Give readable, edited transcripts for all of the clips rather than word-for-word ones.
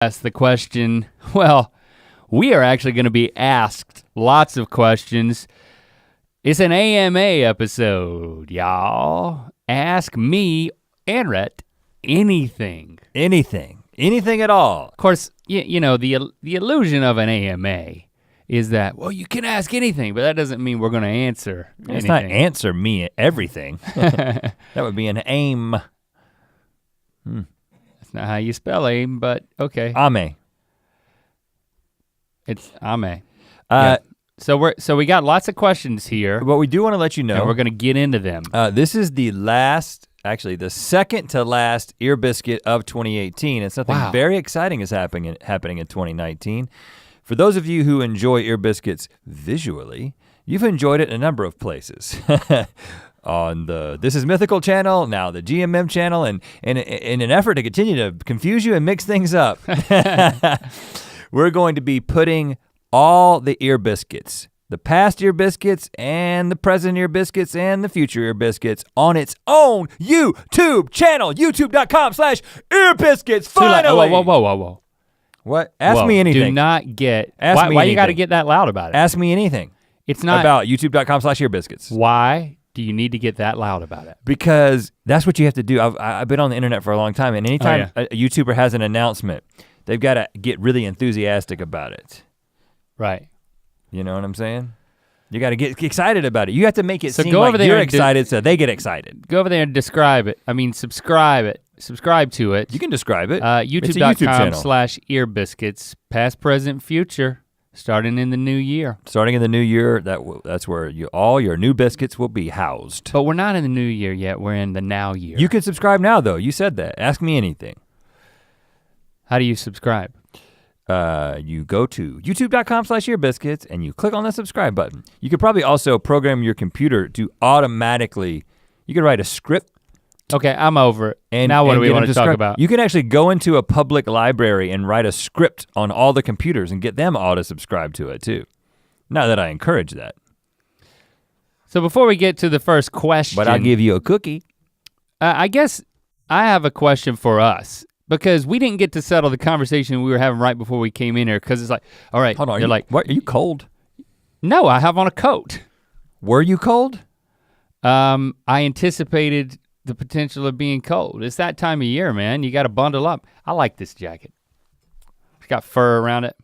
Ask the question, well, we are actually gonna be asked lots of questions. It's an AMA episode, y'all. Ask me and Rhett anything. Anything at all. Of course, you know, the illusion of an AMA is that, well, you can ask anything, but that doesn't mean we're gonna answer anything. It's not answer me everything. That would be an aim. That's not how you spell aim, but okay. Ame. It's Ame. Yeah. So we got lots of questions here. But we do want to let you know. And we're gonna get into them. This is the second to last Ear Biscuit of 2018, and something very exciting is happening in 2019. For those of you who enjoy Ear Biscuits visually, you've enjoyed it in a number of places. On the This Is Mythical channel, now the GMM channel, and in an effort to continue to confuse you and mix things up, we're going to be putting all the Ear Biscuits, the past Ear Biscuits and the present Ear Biscuits and the future Ear Biscuits on its own YouTube channel, youtube.com/Ear Biscuits, finally. Whoa. What? Ask me anything. Do not get, why you gotta get that loud about it? Ask me anything. It's not about youtube.com/Ear Biscuits. Why do you need to get that loud about it? Because that's what you have to do. I've been on the internet for a long time, and anytime a YouTuber has an announcement, they've gotta get really enthusiastic about it. Right. You know what I'm saying? You gotta get excited about it. You have to make it seem go like over there you're and excited so they get excited. Go over there and describe it. I mean, subscribe to it. You can describe it. YouTube.com/Ear Biscuits, past, present, future, starting in the new year. Starting in the new year, that's where all your new biscuits will be housed. But we're not in the new year yet, we're in the now year. You can subscribe now though, you said that. Ask me anything. How do you subscribe? You go to youtube.com/Ear Biscuits and you click on the subscribe button. You could probably also program your computer to automatically, you could write a script. Okay, I'm over it. And now what do we want to talk about? You can actually go into a public library and write a script on all the computers and get them auto subscribe to it too. Not that I encourage that. So before we get to the first question. But I'll give you a cookie. I guess I have a question for us. Because we didn't get to settle the conversation we were having right before we came in here, because it's like, all right, hold on, you're like, what, are you cold? No, I have on a coat. Were you cold? I anticipated the potential of being cold. It's that time of year, man. You gotta bundle up. I like this jacket. It's got fur around it.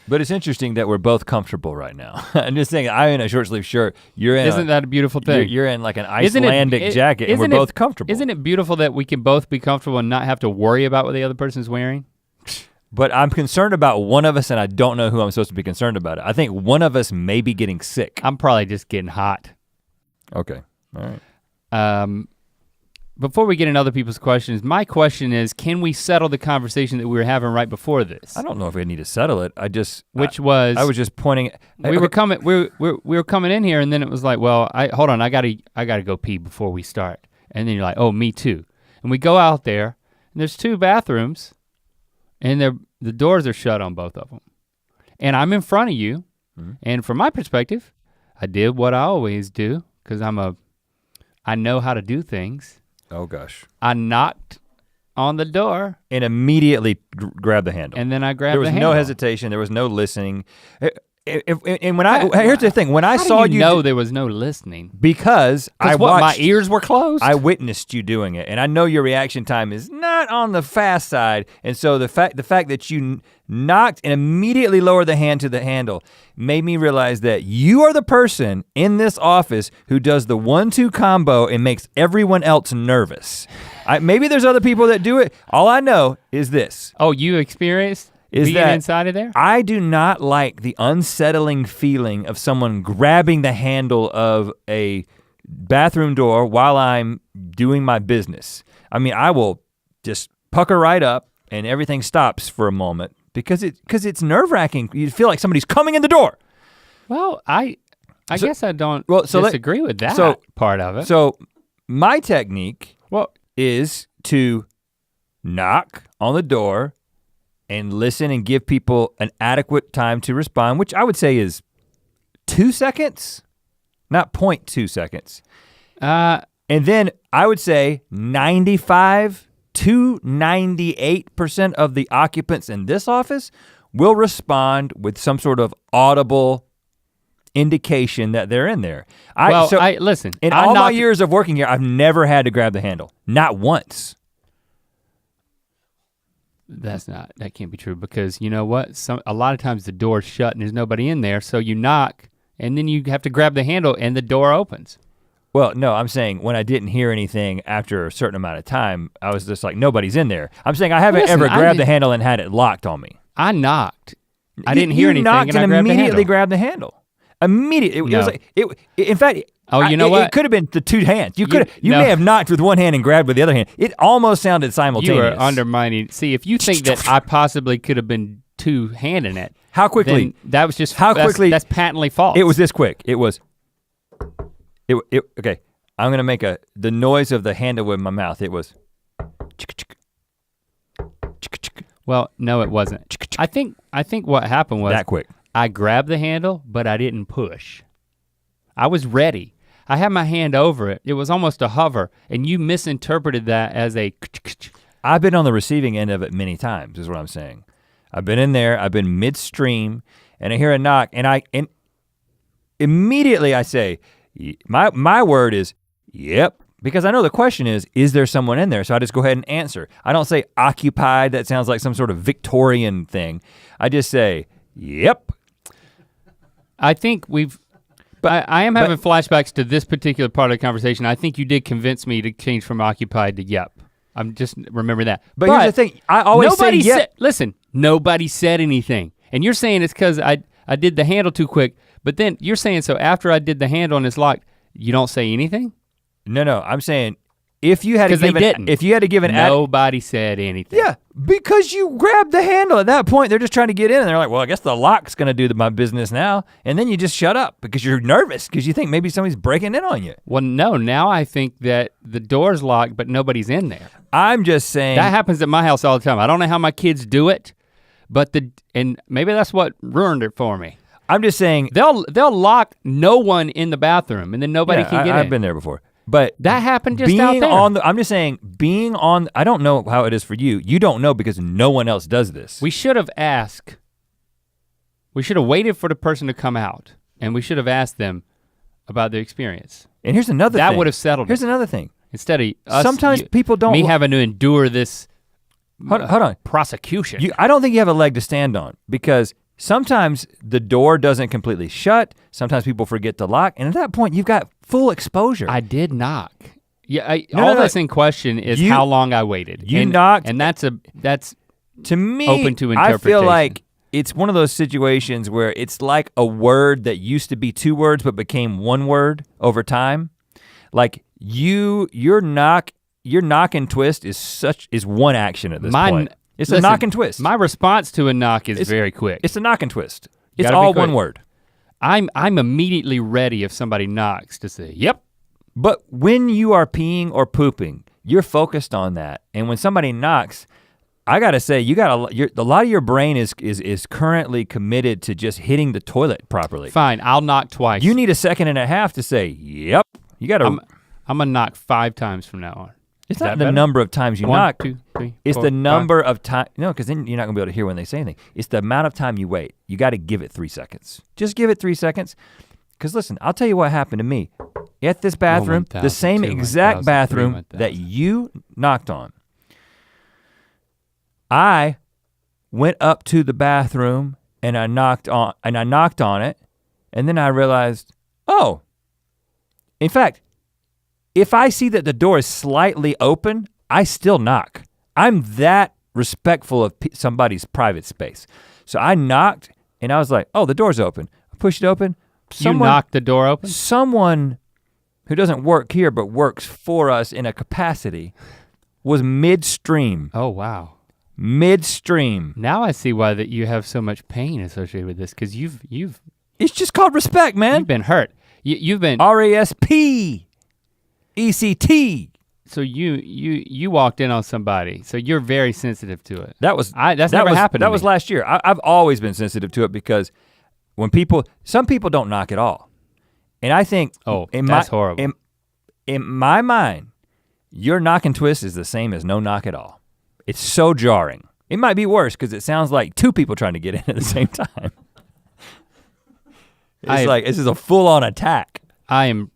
But it's interesting that we're both comfortable right now. I'm just saying, I'm in a short sleeve shirt. You're in Isn't that a beautiful thing? You're in like an Icelandic jacket and we're both comfortable. Isn't it beautiful that we can both be comfortable and not have to worry about what the other person's wearing? But I'm concerned about one of us and I don't know who I'm supposed to be concerned about it. I think one of us may be getting sick. I'm probably just getting hot. Okay, all right. Before we get into other people's questions, my question is, can we settle the conversation that we were having right before this? I don't know if we need to settle it. I was just pointing. We were coming in here and then it was like, well, hold on, I gotta go pee before we start. And then you're like, oh, me too. And we go out there and there's 2 bathrooms and the doors are shut on both of them. And I'm in front of you. Mm-hmm. And from my perspective, I did what I always do because I know how to do things. Oh gosh. I knocked on the door. And immediately grabbed the handle. And then I grabbed the handle. There was no hesitation, there was no listening. And here's the thing, when I saw you know there was no listening? Because my ears were closed? I witnessed you doing it, and I know your reaction time is not on the fast side, and so the fact that you knocked and immediately lowered the hand to the handle made me realize that you are the person in this office who does the 1-2 combo and makes everyone else nervous. Maybe there's other people that do it. All I know is this. Oh, you experienced? Is being that inside of there? I do not like the unsettling feeling of someone grabbing the handle of a bathroom door while I'm doing my business. I mean, I will just pucker right up and everything stops for a moment because it's nerve-wracking. You feel like somebody's coming in the door. Well, I guess I don't disagree with that part of it. So my technique is to knock on the door and listen and give people an adequate time to respond, which I would say is 2 seconds, not 0.2 seconds. And then I would say 95 98% of the occupants in this office will respond with some sort of audible indication that they're in there. Listen. In all my years of working here, I've never had to grab the handle, not once. That can't be true because you know what? A lot of times the door's shut and there's nobody in there, so you knock and then you have to grab the handle and the door opens. Well, no, I'm saying when I didn't hear anything after a certain amount of time, I was just like, nobody's in there. I'm saying I haven't ever grabbed the handle and had it locked on me. I knocked. I didn't hear anything knocked and I immediately grabbed the handle. Immediately, it was like, in fact, you know what? It could have been the two hands. You may have knocked with one hand and grabbed with the other hand. It almost sounded simultaneous. You are undermining. See, if you think that I possibly could have been two-handing it. How quickly? That was just, that's patently false. It was this quick. It was, okay, I'm gonna make the noise of the handle with my mouth. It was. Well, no, it wasn't. I think what happened was that quick. I grabbed the handle, but I didn't push. I was ready. I had my hand over it. It was almost a hover, and you misinterpreted that as a. I've been on the receiving end of it many times, is what I'm saying. I've been in there, I've been midstream, and I hear a knock, and immediately I say, my word is, yep, because I know the question is there someone in there? So I just go ahead and answer. I don't say occupied, that sounds like some sort of Victorian thing. I just say, yep. I think I am having flashbacks to this particular part of the conversation. I think you did convince me to change from occupied to yep. I'm just remember that. But here's the thing, I always say yep. Listen, nobody said anything. And you're saying it's because I did the handle too quick, but then you're saying so after I did the handle and it's locked, you don't say anything? No, I'm saying if you had to give an nobody said anything. Yeah, because you grabbed the handle. At that point, they're just trying to get in and they're like, well, I guess the lock's gonna do my business now. And then you just shut up because you're nervous because you think maybe somebody's breaking in on you. Well, no, now I think that the door's locked, but nobody's in there. I'm just saying. That happens at my house all the time. I don't know how my kids do it, but and maybe that's what ruined it for me. I'm just saying. They'll lock no one in the bathroom and then nobody can get in. I've been there before. But that happened just out there. I'm just saying, I don't know how it is for you. You don't know because no one else does this. We should have asked. We should have waited for the person to come out and we should have asked them about their experience. And here's another thing. That would have settled it. Here's another thing. Instead of us, sometimes people don't. Me having to endure this hold on. Prosecution. I don't think you have a leg to stand on because sometimes the door doesn't completely shut. Sometimes people forget to lock. And at that point, you've got full exposure. I did knock. Yeah, that's in question is how long I waited. You knocked. And that's to me, open to interpretation. I feel like it's one of those situations where it's like a word that used to be two words but became one word over time. Like your knock and twist is one action at this point. It's a knock and twist. My response to a knock is very quick. It's a knock and twist. It's all one word. I'm immediately ready if somebody knocks to say, yep. But when you are peeing or pooping, you're focused on that. And when somebody knocks, I gotta say, a lot of your brain is currently committed to just hitting the toilet properly. Fine, I'll knock twice. You need a second and a half to say, yep. You gotta. I'm gonna knock 5 times from now on. It's not the number of times you knock. 1, 2, 3, it's 4, the number 5. of time. No, because then you're not gonna be able to hear when they say anything. It's the amount of time you wait. You gotta give it 3 seconds. Just give it 3 seconds. Because listen, I'll tell you what happened to me. At this bathroom, the same exact bathroom that you knocked on. I went up to the bathroom and I knocked on it, and then I realized, oh, in fact, if I see that the door is slightly open, I still knock. I'm that respectful of somebody's private space. So I knocked and I was like, oh, the door's open. I pushed it open. You knocked the door open? Someone who doesn't work here but works for us in a capacity was midstream. Oh, wow. Midstream. Now I see why that you have so much pain associated with this, because you've It's just called respect, man. You've been hurt. You've been RESPECT. So you walked in on somebody, so you're very sensitive to it. That's never happened to me. That was last year. I've always been sensitive to it because when some people don't knock at all. And I think that's horrible. In my mind, your knock and twist is the same as no knock at all. It's so jarring. It might be worse because it sounds like two people trying to get in at the same time. It's like this is a full-on attack. I'm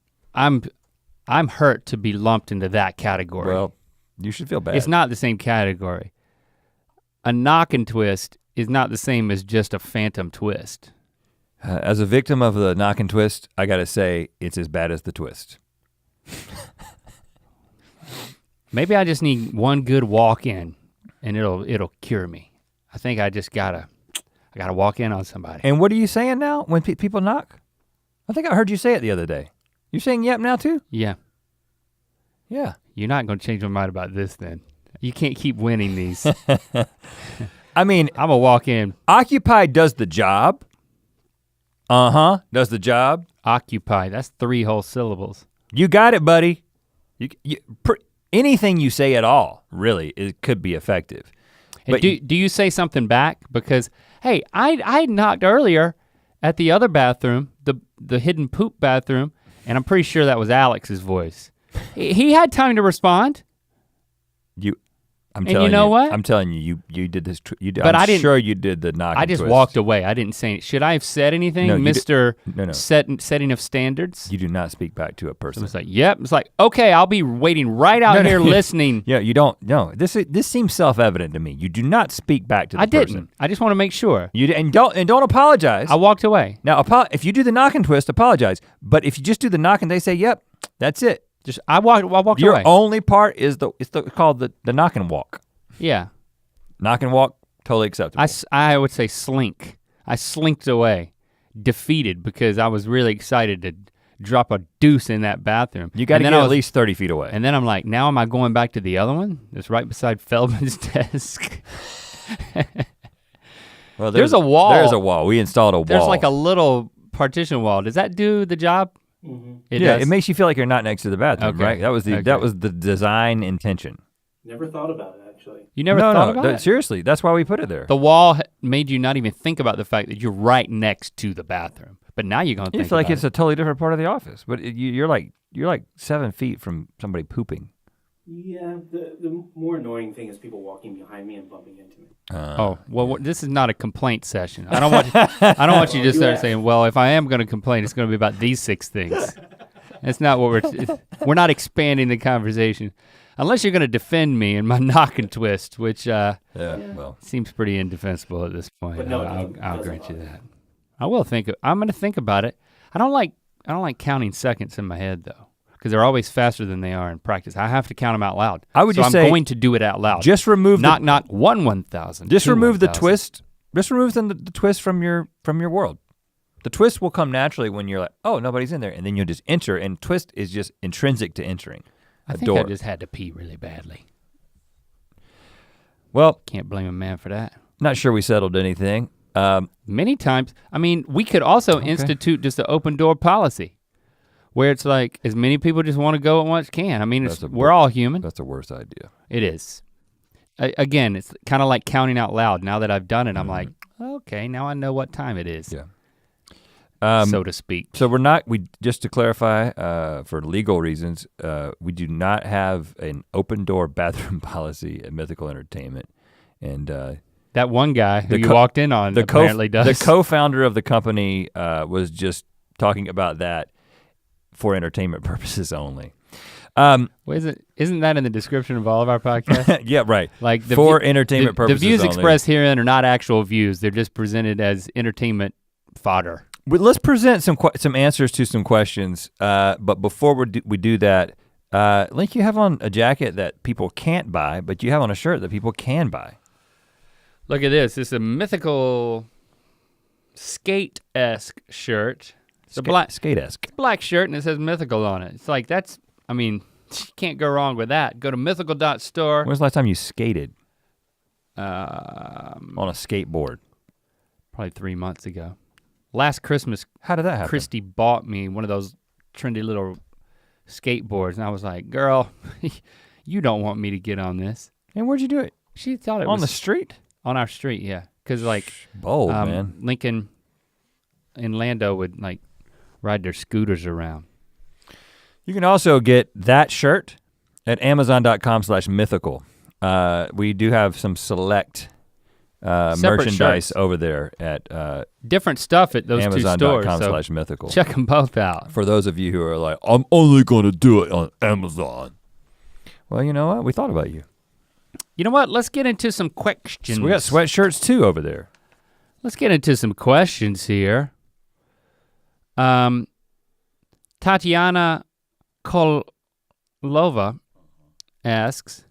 hurt to be lumped into that category. Well, you should feel bad. It's not the same category. A knock and twist is not the same as just a phantom twist. As a victim of the knock and twist, I gotta say it's as bad as the twist. Maybe I just need one good walk in and it'll cure me. I think I gotta walk in on somebody. And what are you saying now when people knock? I think I heard you say it the other day. You're saying yep now too? Yeah. Yeah. You're not gonna change my mind about this then. You can't keep winning these. I mean, I'm gonna walk in. Occupied does the job. Does the job. Occupy, that's 3 whole syllables. You got it, buddy. Anything you say at all, really, it could be effective. But do you say something back? Because, hey, I knocked earlier at the other bathroom, the hidden poop bathroom, and I'm pretty sure that was Alex's voice. He had time to respond. I'm telling you, you did this. I'm sure you did the knock. I just walked away. I didn't say. Should I have said anything, no, Mr. No. Setting of standards? You do not speak back to a person. It's like, yep. It's like, okay, I'll be waiting right out here listening. Yeah, you don't. No, this seems self-evident to me. You do not speak back to the person. I didn't. I just want to make sure. Don't apologize. I walked away. Now, if you do the knock and twist, apologize. But if you just do the knock and they say, yep, that's it. I walked away. Your only part is called the knock and walk. Yeah. Knock and walk, totally acceptable. I would say slink. I slinked away, defeated because I was really excited to drop a deuce in that bathroom. You gotta get at least 30 feet away. And then I'm like, now am I going back to the other one? That's right beside Feldman's desk. Well, there's a wall. There's a wall, we installed a wall. There's like a little partition wall. Does that do the job? Mm-hmm. It makes you feel like you're not next to the bathroom, right? That was the design intention. Never thought about it, actually. You never thought about it? Seriously, that's why we put it there. The wall made you not even think about the fact that you're right next to the bathroom. But now you're gonna think you feel like it's a totally different part of the office, but you're like 7 feet from somebody pooping. Yeah, the more annoying thing is people walking behind me and bumping into me. Well, this is not a complaint session. I don't want you to start saying, well, if I am gonna complain, it's gonna be about these 6 things. That's not what we're not expanding the conversation. Unless you're gonna defend me in my knock and twist, which seems pretty indefensible at this point. But no, I'll grant you that. I'm gonna think about it. I don't like counting seconds in my head though, because they're always faster than they are in practice. I have to count them out loud. I'm going to do it out loud. Just remove knock 1,000. Just remove the twist. Just remove the twist from your world. The twist will come naturally when you're like, oh, nobody's in there, and then you'll just enter, and twist is just intrinsic to entering. I think I just had to pee really badly. Well, can't blame a man for that. Not sure we settled anything. Many times, I mean, we could also institute just an open door policy where it's like as many people just want to go at once can. I mean, we're all human. That's the worst idea. It is. Again, it's kind of like counting out loud. Now that I've done it, I'm like, okay, now I know what time it is. Yeah. So to speak. So just to clarify, for legal reasons, we do not have an open door bathroom policy at Mythical Entertainment. And that one guy who you walked in on apparently does. The co-founder of the company was just talking about that for entertainment purposes only. Isn't that in the description of all of our podcasts? Yeah, right. Like for entertainment purposes the views only. expressed herein are not actual views. They're just presented as entertainment fodder. Let's present some answers to some questions, but before we do that, Link, you have on a jacket that people can't buy, but you have on a shirt that people can buy. Look at this, it's a Mythical skate-esque shirt. It's a skate-esque. Black shirt and it says Mythical on it. It's like you can't go wrong with that. Go to mythical.store. When was the last time you skated? On a skateboard. Probably 3 months ago. Last Christmas, how did that happen? Christy bought me one of those trendy little skateboards and I was like, girl, you don't want me to get on this. And where'd you do it? She thought it was- On the street? On our street, yeah. Cause like, bold, man. Lincoln and Lando would like ride their scooters around. You can also get that shirt At Amazon.com/mythical. We do have some select merchandise over there at different stuff at those two stores. Amazon.com/mythical. Check them both out. For those of you who are like, I'm only gonna do it on Amazon. Well, you know what? We thought about you. You know what? Let's get into some questions. So we got sweatshirts too over there. Let's get into some questions here. Tatiana Kolova asks,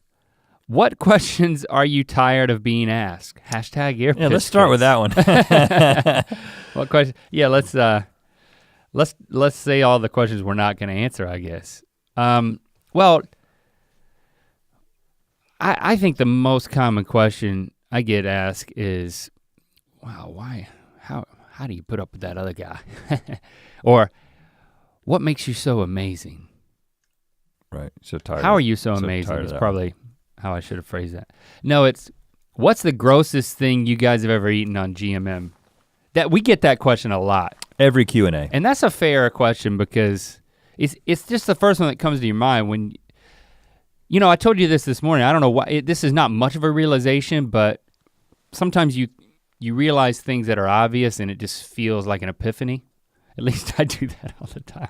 what questions are you tired of being asked? Hashtag Ear Biscuits. Yeah, let's start with that one. What question? Yeah, let's say all the questions we're not gonna answer, I guess. Well, I think the most common question I get asked is, wow, why, how do you put up with that other guy? Or, what makes you so amazing? Right, so tired. How are you so amazing is probably how I should have phrased that. No, it's, what's the grossest thing you guys have ever eaten on GMM? That we get that question a lot. Every Q&A. And that's a fair question because it's just the first one that comes to your mind when, you know, I told you this morning, I don't know why, this is not much of a realization, but sometimes you realize things that are obvious and it just feels like an epiphany. At least I do that all the time.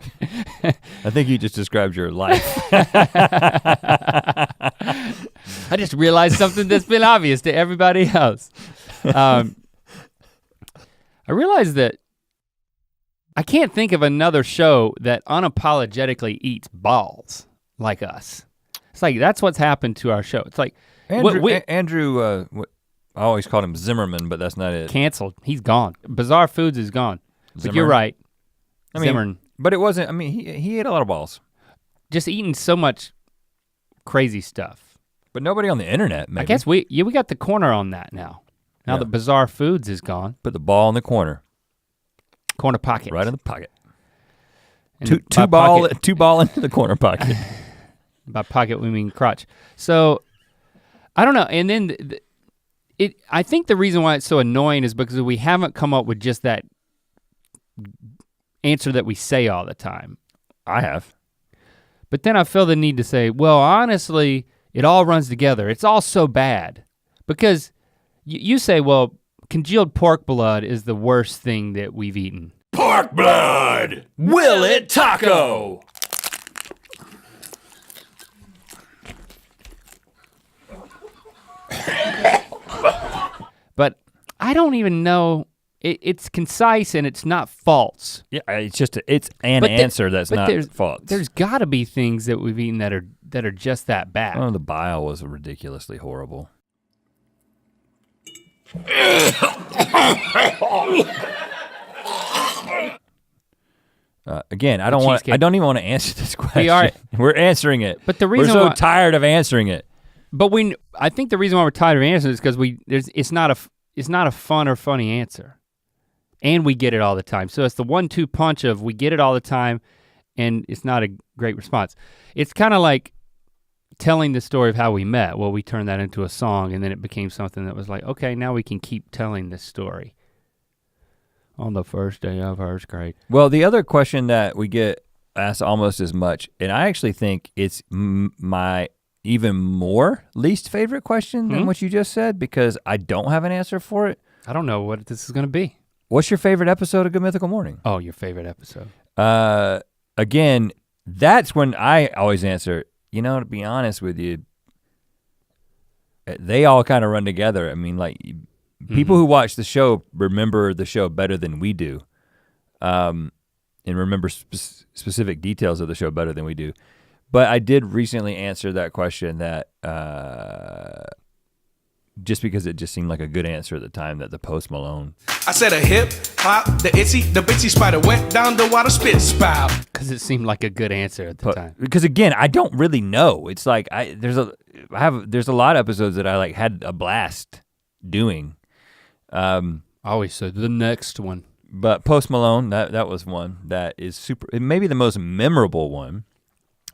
I think you just described your life. I just realized something that's been obvious to everybody else. I realized that I can't think of another show that unapologetically eats balls like us. It's like, that's what's happened to our show. It's like, Andrew, I always called him Zimmerman, but that's not it. Canceled, he's gone. Bizarre Foods is gone. But you're right. I mean, Zimmerman. But it wasn't, I mean, he ate a lot of balls. Just eating so much crazy stuff. But nobody on the internet, maybe. I guess we got the corner on that now. Now that Bizarre Foods is gone. Put the ball in the corner. Corner pocket. Right in the pocket. Two ball into the corner pocket. By pocket we mean crotch. So, I don't know, and then I think the reason why it's so annoying is because we haven't come up with just that answer that we say all the time. I have. But then I feel the need to say, well, honestly, it all runs together. It's all so bad. Because you say, well, congealed pork blood is the worst thing that we've eaten. Pork blood! Will it taco? But I don't even know. It's concise and it's not false. Yeah, it's just it's an answer that's not false. There's got to be things that we've eaten that are just that bad. Oh, the bile was ridiculously horrible. Again, I don't even want to answer this question. We're answering it. But the reason we're so tired of answering it. But I think the reason why we're tired of answering it is because it's not a fun or funny answer. And we get it all the time. So it's the 1-2 punch of we get it all the time and it's not a great response. It's kind of like telling the story of how we met. Well, we turned that into a song and then it became something that was like, okay, now we can keep telling this story. On the first day of first grade. Well, the other question that we get asked almost as much, and I actually think it's my even more least favorite question than what you just said because I don't have an answer for it. I don't know what this is gonna be. What's your favorite episode of Good Mythical Morning? Oh, your favorite episode. Again, that's when I always answer, you know, to be honest with you, they all kind of run together. I mean, like, people who watch the show remember the show better than we do, and remember specific details of the show better than we do. But I did recently answer that question that just because it just seemed like a good answer at the time, that the Post Malone. I said a hip hop, the bitsy spider went down the water spit spout. Because it seemed like a good answer at the time. Because again, I don't really know. It's like there's a lot of episodes that I like had a blast doing. I always said the next one. But Post Malone, that was one that is super, it may be the most memorable one.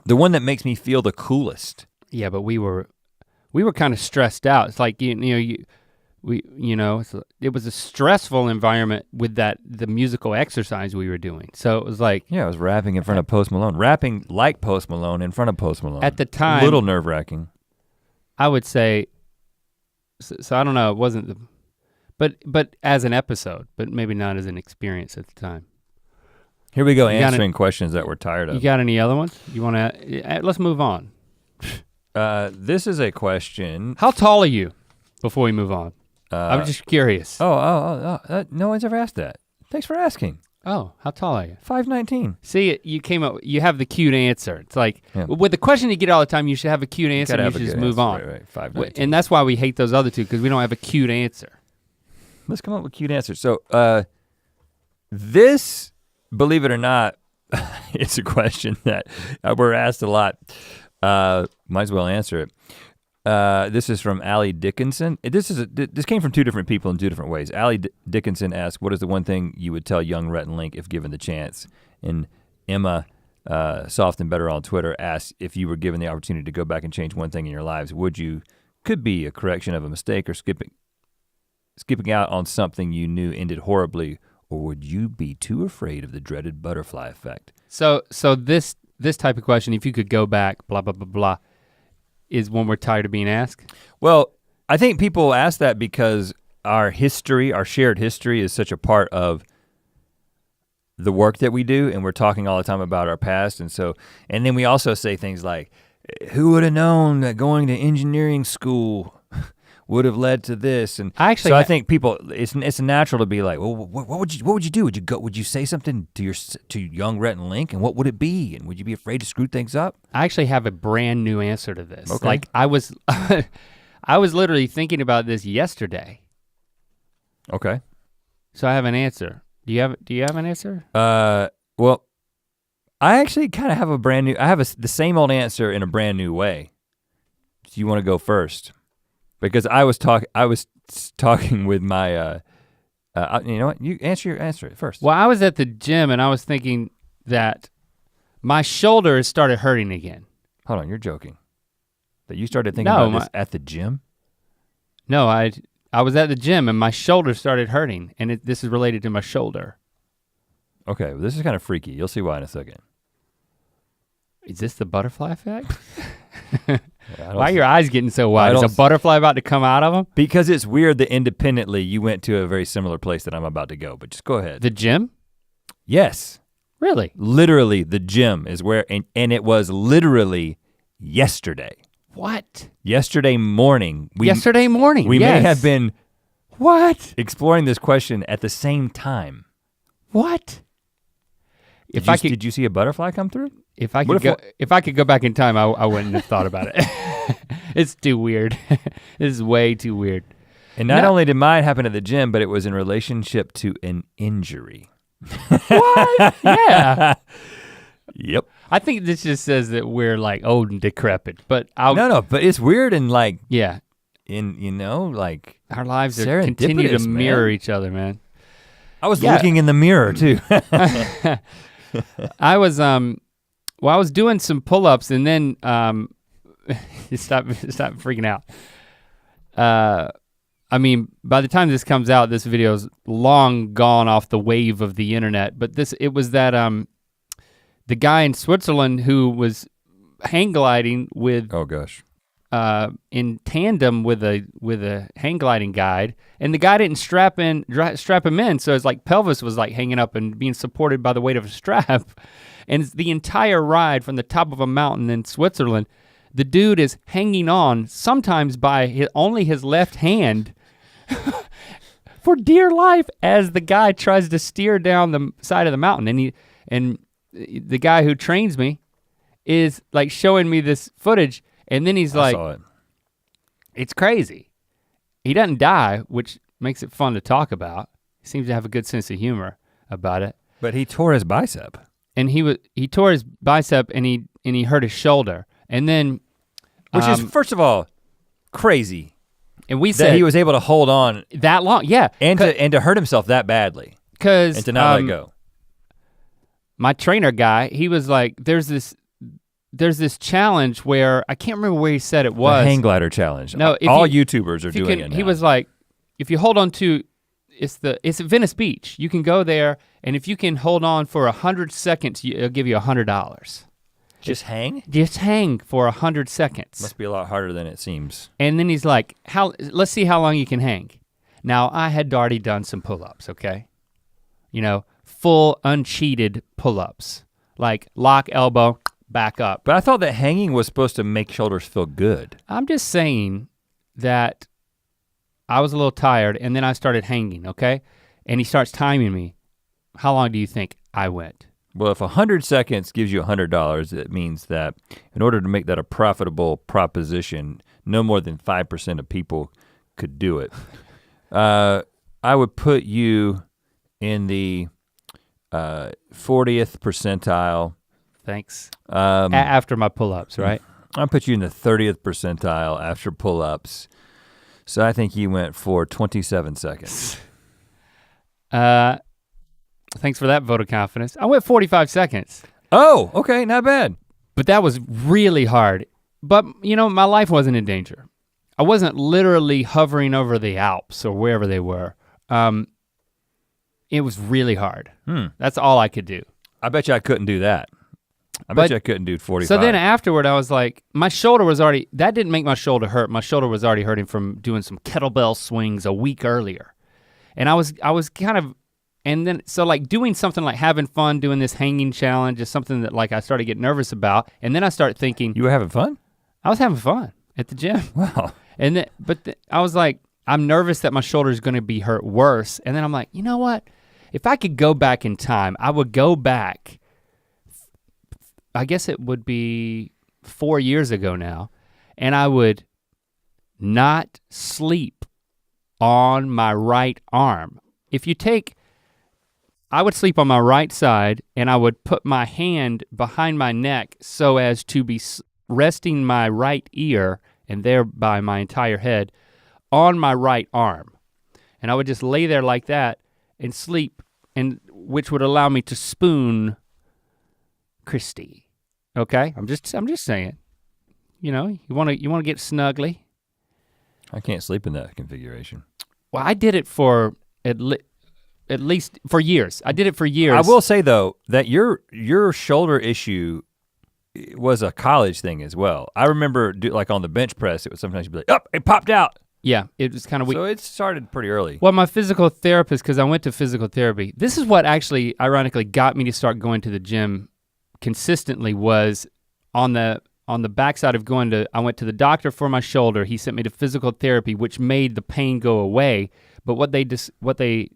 The one that makes me feel the coolest. Yeah, but we were kind of stressed out. It's like, you know, it was a stressful environment with the musical exercise we were doing. So it was like. Yeah, I was rapping in front of Post Malone, rapping like Post Malone in front of Post Malone. At the time. A little nerve wracking. I would say, so I don't know, it wasn't but as an episode, but maybe not as an experience at the time. Here we go, answering questions that we're tired of. You got any other ones? You wanna, let's move on. This is a question. How tall are you before we move on? I'm just curious. No one's ever asked that. Thanks for asking. Oh, how tall are you? 5'19". See, you came up, you have the cute answer. It's like, with the question you get all the time, you should have a cute answer and you should just move on. Right, 5'19". And that's why we hate those other two, because we don't have a cute answer. Let's come up with cute answers. So this, believe it or not, it's a question that we're asked a lot. Might as well answer it. This is from Allie Dickinson. This came from two different people in two different ways. Allie Dickinson asked, what is the one thing you would tell young Rhett and Link if given the chance? And Emma, Soft and Better on Twitter, asked if you were given the opportunity to go back and change one thing in your lives, could be a correction of a mistake or skipping out on something you knew ended horribly, or would you be too afraid of the dreaded butterfly effect? So this type of question, if you could go back, blah, blah, blah, blah, is one we're tired of being asked? Well, I think people ask that because our shared history is such a part of the work that we do, and we're talking all the time about our past, and then we also say things like, who would have known that going to engineering school would have led to this? And I think people, it's natural to be like, well, what would you do? Would you say something to young Rhett and Link, and what would it be? And would you be afraid to screw things up? I actually have a brand new answer to this. Okay. Like I was literally thinking about this yesterday. Okay. So I have an answer. Do you have an answer? Well, I actually kind of have the same old answer in a brand new way. Do you want to go first? Because I was talking with my, you know what? You answer it first. Well, I was at the gym and I was thinking that my shoulder has started hurting again. Hold on, you're joking. That you started thinking about this at the gym? No, I was at the gym and my shoulder started hurting, and this is related to my shoulder. Okay, well, this is kind of freaky. You'll see why in a second. Is this the butterfly effect? Why are your eyes getting so wide? Is a butterfly about to come out of them? Because it's weird that independently you went to a very similar place that I'm about to go, but just go ahead. The gym? Yes. Really? Literally, the gym is where, and it was literally yesterday. What? Yesterday morning. We may have been exploring this question at the same time. What? Did you see a butterfly come through? If I could go back in time, I wouldn't have thought about it. It's too weird. This is way too weird. And not only did mine happen at the gym, but it was in relationship to an injury. What? Yeah. Yep. I think this just says that we're like old and decrepit, but but it's weird and like, yeah. Like our lives are continue to mirror each other, man. I was looking in the mirror too. I was doing some pull-ups and then stop freaking out. I mean, by the time this comes out, this video's long gone off the wave of the internet, but it was that the guy in Switzerland who was hang gliding with in tandem with a hang gliding guide, and the guy didn't strap him in, so his like pelvis was like hanging up and being supported by the weight of a strap. And the entire ride from the top of a mountain in Switzerland, the dude is hanging on, sometimes by only his left hand, for dear life, as the guy tries to steer down the side of the mountain. And the guy who trains me is like showing me this footage, and then he's like, saw it. It's crazy. He doesn't die, which makes it fun to talk about. He seems to have a good sense of humor about it. But he tore his bicep. And he tore his bicep and he hurt his shoulder. And then which is, first of all, crazy. And we said that he was able to hold on that long, yeah. And to hurt himself that badly. And to not let go. My trainer guy, he was like, there's this challenge where, I can't remember where he said it was. The hang glider challenge. No, all YouTubers are doing it now. He was like, if you hold on to, it's at Venice Beach. You can go there, and if you can hold on for 100 seconds, it'll give you $100. Just hang? Just hang for 100 seconds. Must be a lot harder than it seems. And then he's like, let's see how long you can hang. Now, I had already done some pull-ups, okay? You know, full uncheated pull-ups. Like lock elbow, back up. But I thought that hanging was supposed to make shoulders feel good. I'm just saying that I was a little tired and then I started hanging, okay? And he starts timing me. How long do you think I went? Well, if 100 seconds gives you $100, it means that in order to make that a profitable proposition, no more than 5% of people could do it. I would put you in the 40th percentile. Thanks. After my pull-ups, right? I'll put you in the 30th percentile after pull-ups. So I think you went for 27 seconds. Thanks for that vote of confidence. I went 45 seconds. Oh, okay, not bad. But that was really hard. But you know, my life wasn't in danger. I wasn't literally hovering over the Alps or wherever they were. It was really hard. That's all I could do. I bet you I couldn't do that. I bet you I couldn't do 45. So then afterward I was like, my shoulder was already, that didn't make my shoulder hurt. My shoulder was already hurting from doing some kettlebell swings a week earlier. And I was kind of, and then, so like doing something like having fun, doing this hanging challenge is something that like I started getting nervous about. And then I started thinking. You were having fun? I was having fun at the gym. Wow. And then, I was like, I'm nervous that my shoulder is gonna be hurt worse. And then I'm like, you know what? If I could go back in time, I would go back, I guess it would be 4 years ago now, and I would not sleep on my right arm. If you take, I would sleep on my right side and I would put my hand behind my neck so as to be resting my right ear and thereby my entire head on my right arm. And I would just lay there like that and sleep, and which would allow me to spoon Christy. Okay, I'm just saying. You know, you wanna get snuggly. I can't sleep in that configuration. Well, I did it for at least for years. I did it for years. I will say though that your shoulder issue was a college thing as well. I remember like on the bench press, it would sometimes be like, oh, it popped out. Yeah, it was kind of weak. So it started pretty early. Well, my physical therapist, because I went to physical therapy, this is what actually ironically got me to start going to the gym consistently, was on the backside of I went to the doctor for my shoulder. He sent me to physical therapy, which made the pain go away. But what they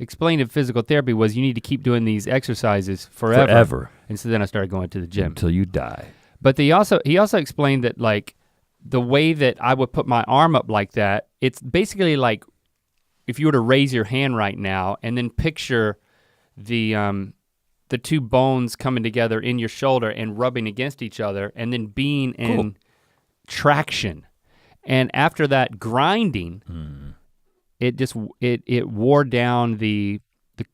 explained in physical therapy was you need to keep doing these exercises forever. And so then I started going to the gym. Until you die. But he also explained that like the way that I would put my arm up like that, it's basically like if you were to raise your hand right now and then picture the two bones coming together in your shoulder and rubbing against each other and then being in traction. And after that grinding, it wore down the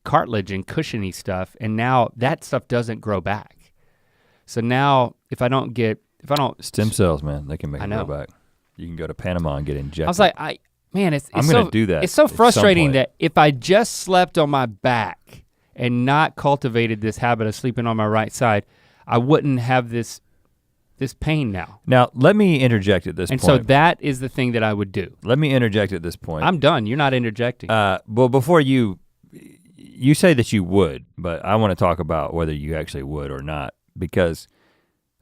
cartilage and cushiony stuff, and now that stuff doesn't grow back. So now if I don't stem cells, man, they can make it grow back. You can go to Panama and get injected. I was like, I'm gonna do that. It's so frustrating that if I just slept on my back and not cultivated this habit of sleeping on my right side, I wouldn't have this pain now. Now, let me interject at this point. And so that is the thing that I would do. Let me interject at this point. I'm done, you're not interjecting. Well, before you say that you would, but I wanna talk about whether you actually would or not, because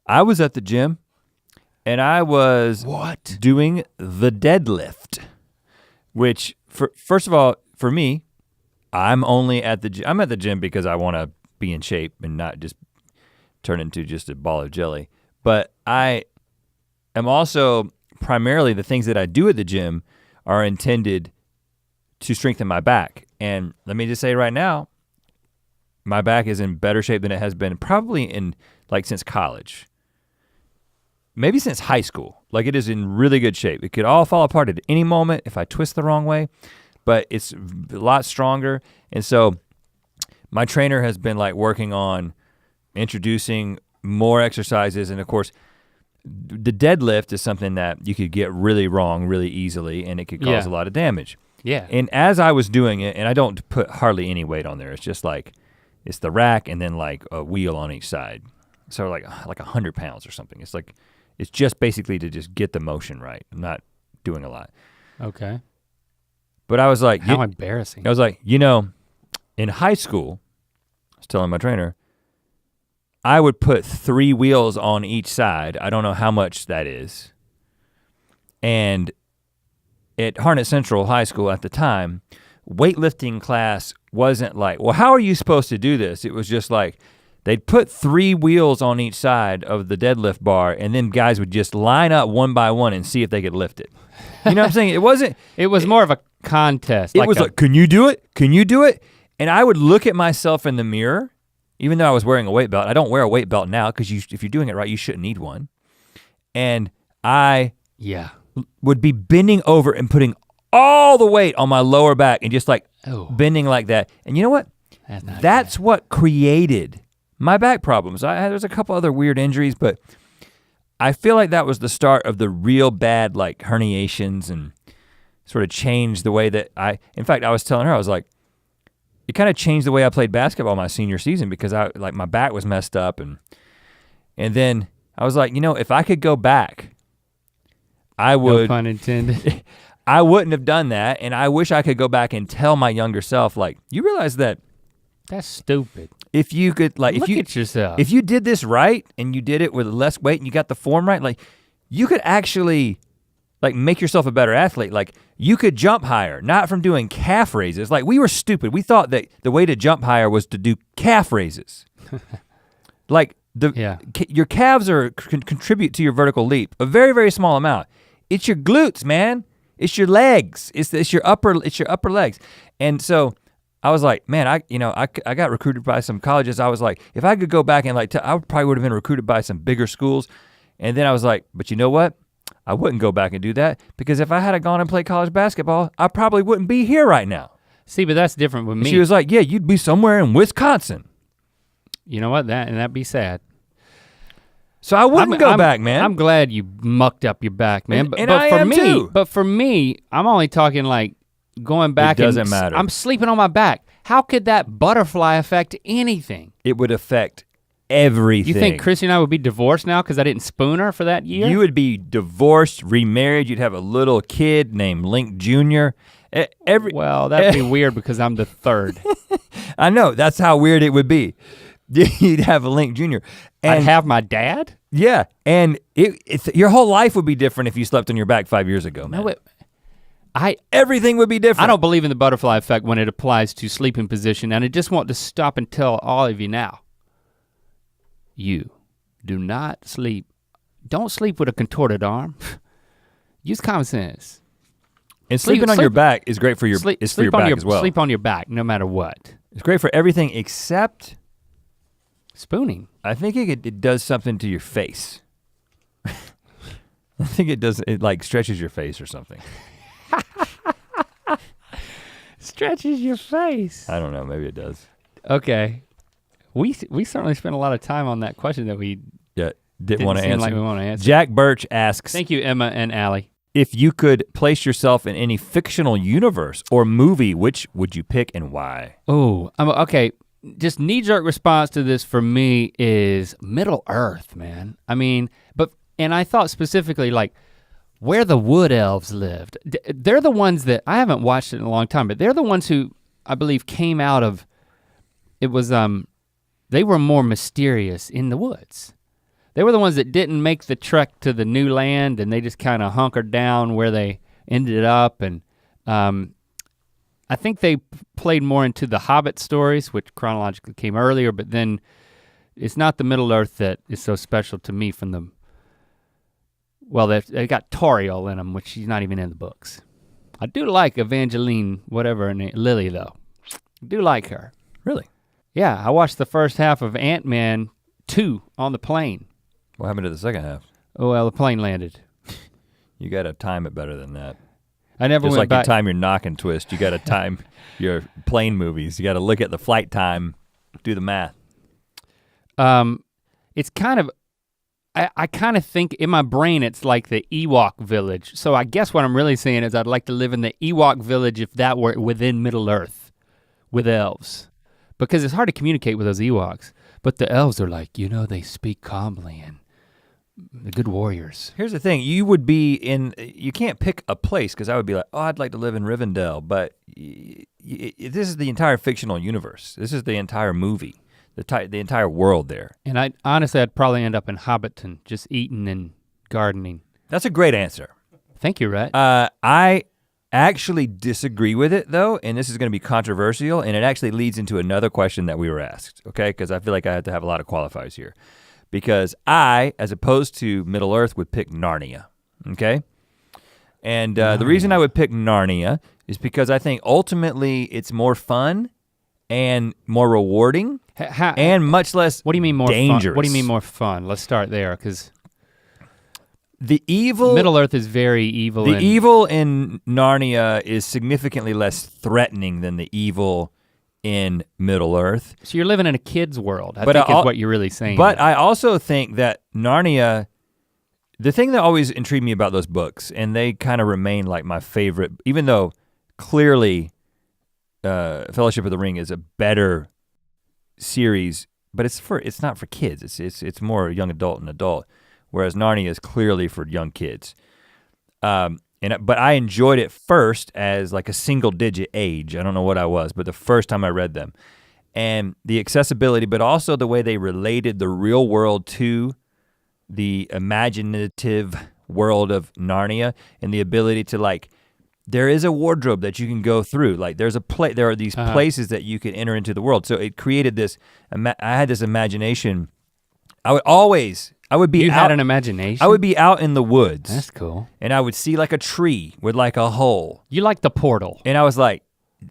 I was at the gym and I was doing the deadlift, which first of all, for me, I'm at the gym because I wanna be in shape and not just turn into just a ball of jelly. But I am also primarily the things that I do at the gym are intended to strengthen my back. And let me just say right now, my back is in better shape than it has been probably since college. Maybe since high school. Like it is in really good shape. It could all fall apart at any moment if I twist the wrong way, but it's a lot stronger. And so my trainer has been like working on introducing more exercises, and of course, the deadlift is something that you could get really wrong really easily, and it could cause a lot of damage. Yeah. And as I was doing it, and I don't put hardly any weight on there, it's just like, it's the rack and then like a wheel on each side. So like 100 pounds or something. It's like, it's just basically to just get the motion right. I'm not doing a lot. Okay. But I was like, how embarrassing. I was like, you know, in high school, I was telling my trainer, I would put 3 wheels on each side. I don't know how much that is. And at Harnett Central High School at the time, weightlifting class wasn't like, well, how are you supposed to do this? It was just like, they'd put 3 wheels on each side of the deadlift bar and then guys would just line up one by one and see if they could lift it. You know what I'm saying? It was more of a contest. It was like, can you do it? Can you do it? And I would look at myself in the mirror, even though I was wearing a weight belt. I don't wear a weight belt now because if you're doing it right, you shouldn't need one. And I would be bending over and putting all the weight on my lower back and just like bending like that. And you know what? That's what created my back problems. There's a couple other weird injuries, but I feel like that was the start of the real bad like herniations and sort of changed the way that in fact, I was telling her, I was like, it kind of changed the way I played basketball my senior season because my back was messed up and then I was like, you know, if I could go back, I would. No pun intended. I wouldn't have done that, and I wish I could go back and tell my younger self, like, you realize that that's stupid. If you could, like, look at yourself. If you did this right and you did it with less weight and you got the form right, like, you could actually, like, make yourself a better athlete. Like, you could jump higher, not from doing calf raises. Like, we were stupid. We thought that the way to jump higher was to do calf raises. Like, your calves contribute to your vertical leap, a very, very small amount. It's your glutes, man. It's your legs. It's your upper legs. And so I was like, man, I got recruited by some colleges. I was like, if I could go back and like, I probably would have been recruited by some bigger schools. And then I was like, but you know what? I wouldn't go back and do that because if I had gone and played college basketball, I probably wouldn't be here right now. See, but that's different with me. She was like, yeah, you'd be somewhere in Wisconsin. You know what? That'd be sad. So I wouldn't go back, man. I'm glad you mucked up your back, man. And I am too. But for me, I'm only talking like going back. It doesn't matter. I'm sleeping on my back. How could that butterfly affect anything? It would affect everything. You think Chrissy and I would be divorced now because I didn't spoon her for that year? You would be divorced, remarried. You'd have a little kid named Link Jr. Well, that'd be weird because I'm the third. I know, that's how weird it would be. You'd have a Link Jr. And I'd have my dad? Yeah, and your whole life would be different if you slept on your back 5 years ago, man. No, everything would be different. I don't believe in the butterfly effect when it applies to sleeping position, and I just want to stop and tell all of you now. You do not sleep. Don't sleep with a contorted arm. Use common sense. And sleeping on your back is great for your back as well. Sleep on your back no matter what. It's great for everything except spooning. I think it does something to your face. I think it like stretches your face or something. Stretches your face. I don't know, maybe it does. Okay. We certainly spent a lot of time on that question that we didn't want to answer. Like we want to answer. Jack Birch asks. Thank you, Emma and Allie. If you could place yourself in any fictional universe or movie, which would you pick and why? Oh, okay. Just knee-jerk response to this for me is Middle Earth, man. I mean, and I thought specifically like where the wood elves lived. They're the ones that, I haven't watched it in a long time, but they're the ones who I believe came out of, it was, they were more mysterious in the woods. They were the ones that didn't make the trek to the new land and they just kind of hunkered down where they ended up. And I think they played more into the Hobbit stories, which chronologically came earlier, but then it's not the Middle Earth that is so special to me from the, well, they got Toriel in them, which she's not even in the books. I do like Evangeline, whatever her name, Lily though. I do like her. Really? Yeah, I watched the first half of Ant-Man 2 on the plane. What happened to the second half? Oh, well, the plane landed. You gotta time it better than that. I never Just went like back. you time your knock and twist, you gotta time your plane movies. You gotta look at the flight time, do the math. It's kind of, I kind of think in my brain it's like the Ewok village. So I guess what I'm really saying is I'd like to live in the Ewok village if that were within Middle Earth with elves. Because it's hard to communicate with those Ewoks. But the elves are like, they speak calmly and the good warriors. Here's the thing, you can't pick a place because I would be like, oh, I'd like to live in Rivendell, but this is the entire fictional universe. This is the entire movie. The entire world there. And I'd probably end up in Hobbiton, just eating and gardening. That's a great answer. Thank you, Rhett. I actually disagree with it though, and this is gonna be controversial, and it actually leads into another question that we were asked, okay? Because I feel like I have to have a lot of qualifiers here. Because I, as opposed to Middle Earth, would pick Narnia, okay? And the reason I would pick Narnia is because I think ultimately it's more fun and more rewarding and much less what do you mean more dangerous. Fun? What do you mean more fun? Let's start there, because the evil Middle Earth is very evil. The evil in Narnia is significantly less threatening than the evil in Middle Earth. So you're living in a kid's world, I think is what you're really saying. But I also think that Narnia, the thing that always intrigued me about those books, and they kind of remain like my favorite, even though clearly Fellowship of the Ring is a better series, but it's not for kids. It's more young adult and adult, whereas Narnia is clearly for young kids. But I enjoyed it first as like a single digit age. I don't know what I was, but the first time I read them. And the accessibility, but also the way they related the real world to the imaginative world of Narnia, and the ability to like, there is a wardrobe that you can go through. Like there are these places that you can enter into the world. So it created this, I had this imagination. You had an imagination? I would be out in the woods. That's cool. And I would see like a tree with like a hole. You like the portal. And I was like,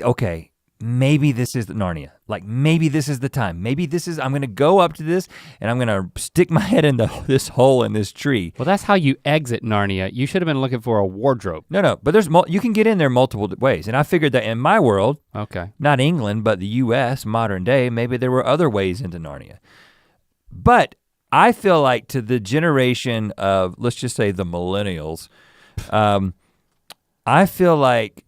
okay, maybe this is Narnia. Like maybe this is the time. I'm gonna go up to this and I'm gonna stick my head in this hole in this tree. Well, that's how you exit Narnia. You should have been looking for a wardrobe. No, but you can get in there multiple ways. And I figured that in my world, okay, not England, but the US, modern day, maybe there were other ways into Narnia. But I feel like to the generation of, let's just say the millennials, I feel like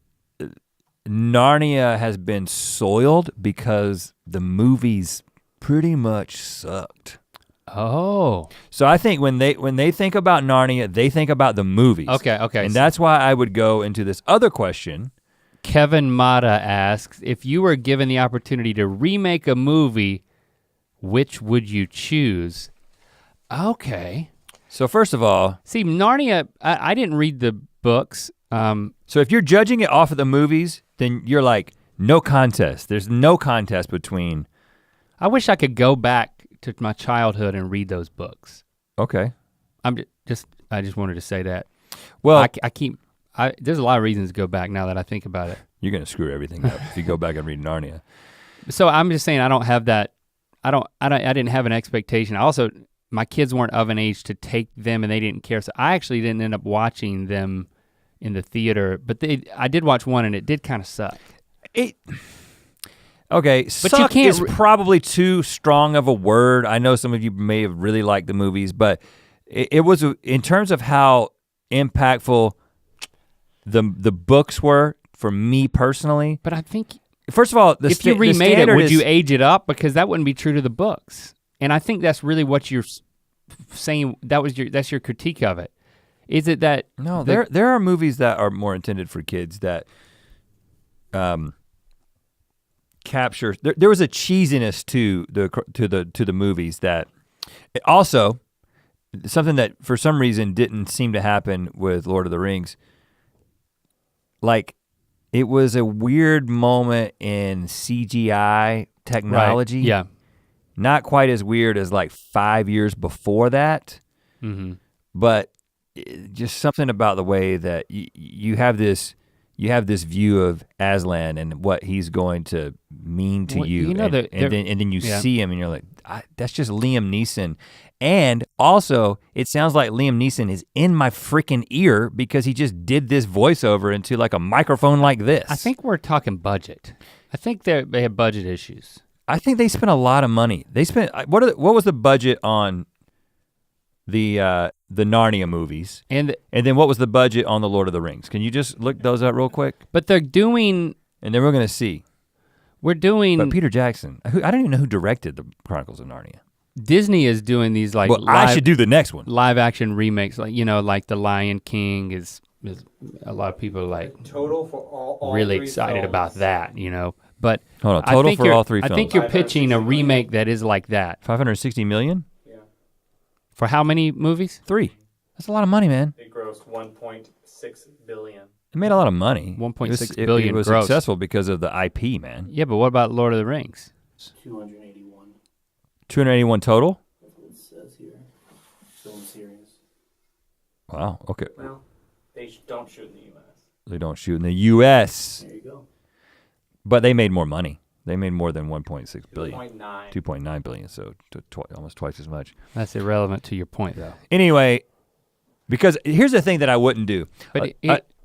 Narnia has been soiled because the movies pretty much sucked. Oh. So I think when they think about Narnia, they think about the movies. Okay. And that's why I would go into this other question. Kevin Mata asks, if you were given the opportunity to remake a movie, which would you choose? Okay. So first of all. See, Narnia, I didn't read the books. So if you're judging it off of the movies, then you're like, no contest. There's no contest between. I wish I could go back to my childhood and read those books. Okay. I just wanted to say that. Well, there's a lot of reasons to go back now that I think about it. You're gonna screw everything up if you go back and read Narnia. So I'm just saying I don't have that, I didn't have an expectation. Also, my kids weren't of an age to take them and they didn't care. So I actually didn't end up watching them in the theater, but I did watch one and it did kind of suck. Okay, but suck is probably too strong of a word. I know some of you may have really liked the movies, but it was, in terms of how impactful the books were for me personally. But I think, first of all, if you remade it, would you age it up? Because that wouldn't be true to the books. And I think that's really what you're saying, that's your critique of it. Is it that? No, there are movies that are more intended for kids that capture, there was a cheesiness to the movies that, also, something that for some reason didn't seem to happen with Lord of the Rings. Like, it was a weird moment in CGI technology. Right. Yeah. Not quite as weird as like 5 years before that, but just something about the way that you have this view of Aslan and what he's going to mean to you, and then you see him and you're like, that's just Liam Neeson. And also, it sounds like Liam Neeson is in my freaking ear because he just did this voiceover into like a microphone like this. I think we're talking budget. I think they have budget issues. I think they spent a lot of money. They spent, what was the budget on the Narnia movies. And then what was the budget on the Lord of the Rings? Can you just look those up real quick? But they're doing. And then we're gonna see. We're doing. But Peter Jackson, I don't even know who directed the Chronicles of Narnia. Disney is doing these like. Well, I should do the next one. Live action remakes, like like the Lion King is a lot of people like. Total for all really three excited films. about that, But hold on, total for all three films. I think you're pitching a remake that is like that. 560 million? Yeah. For how many movies? 3. That's a lot of money, man. It grossed 1.6 billion. It made a lot of money. 1.6 billion It was gross. successful because of the IP, man. Yeah, but what about Lord of the Rings? 281. 281 total? That's what it says here. Film series. Wow, okay. Well, they don't shoot in the U.S. They don't shoot in the US. There you go. But they made more money. They made more than 1.6 billion. 2.9. 2.9 billion, so almost twice as much. That's irrelevant to your point, though. Anyway, because here's the thing that I wouldn't do. But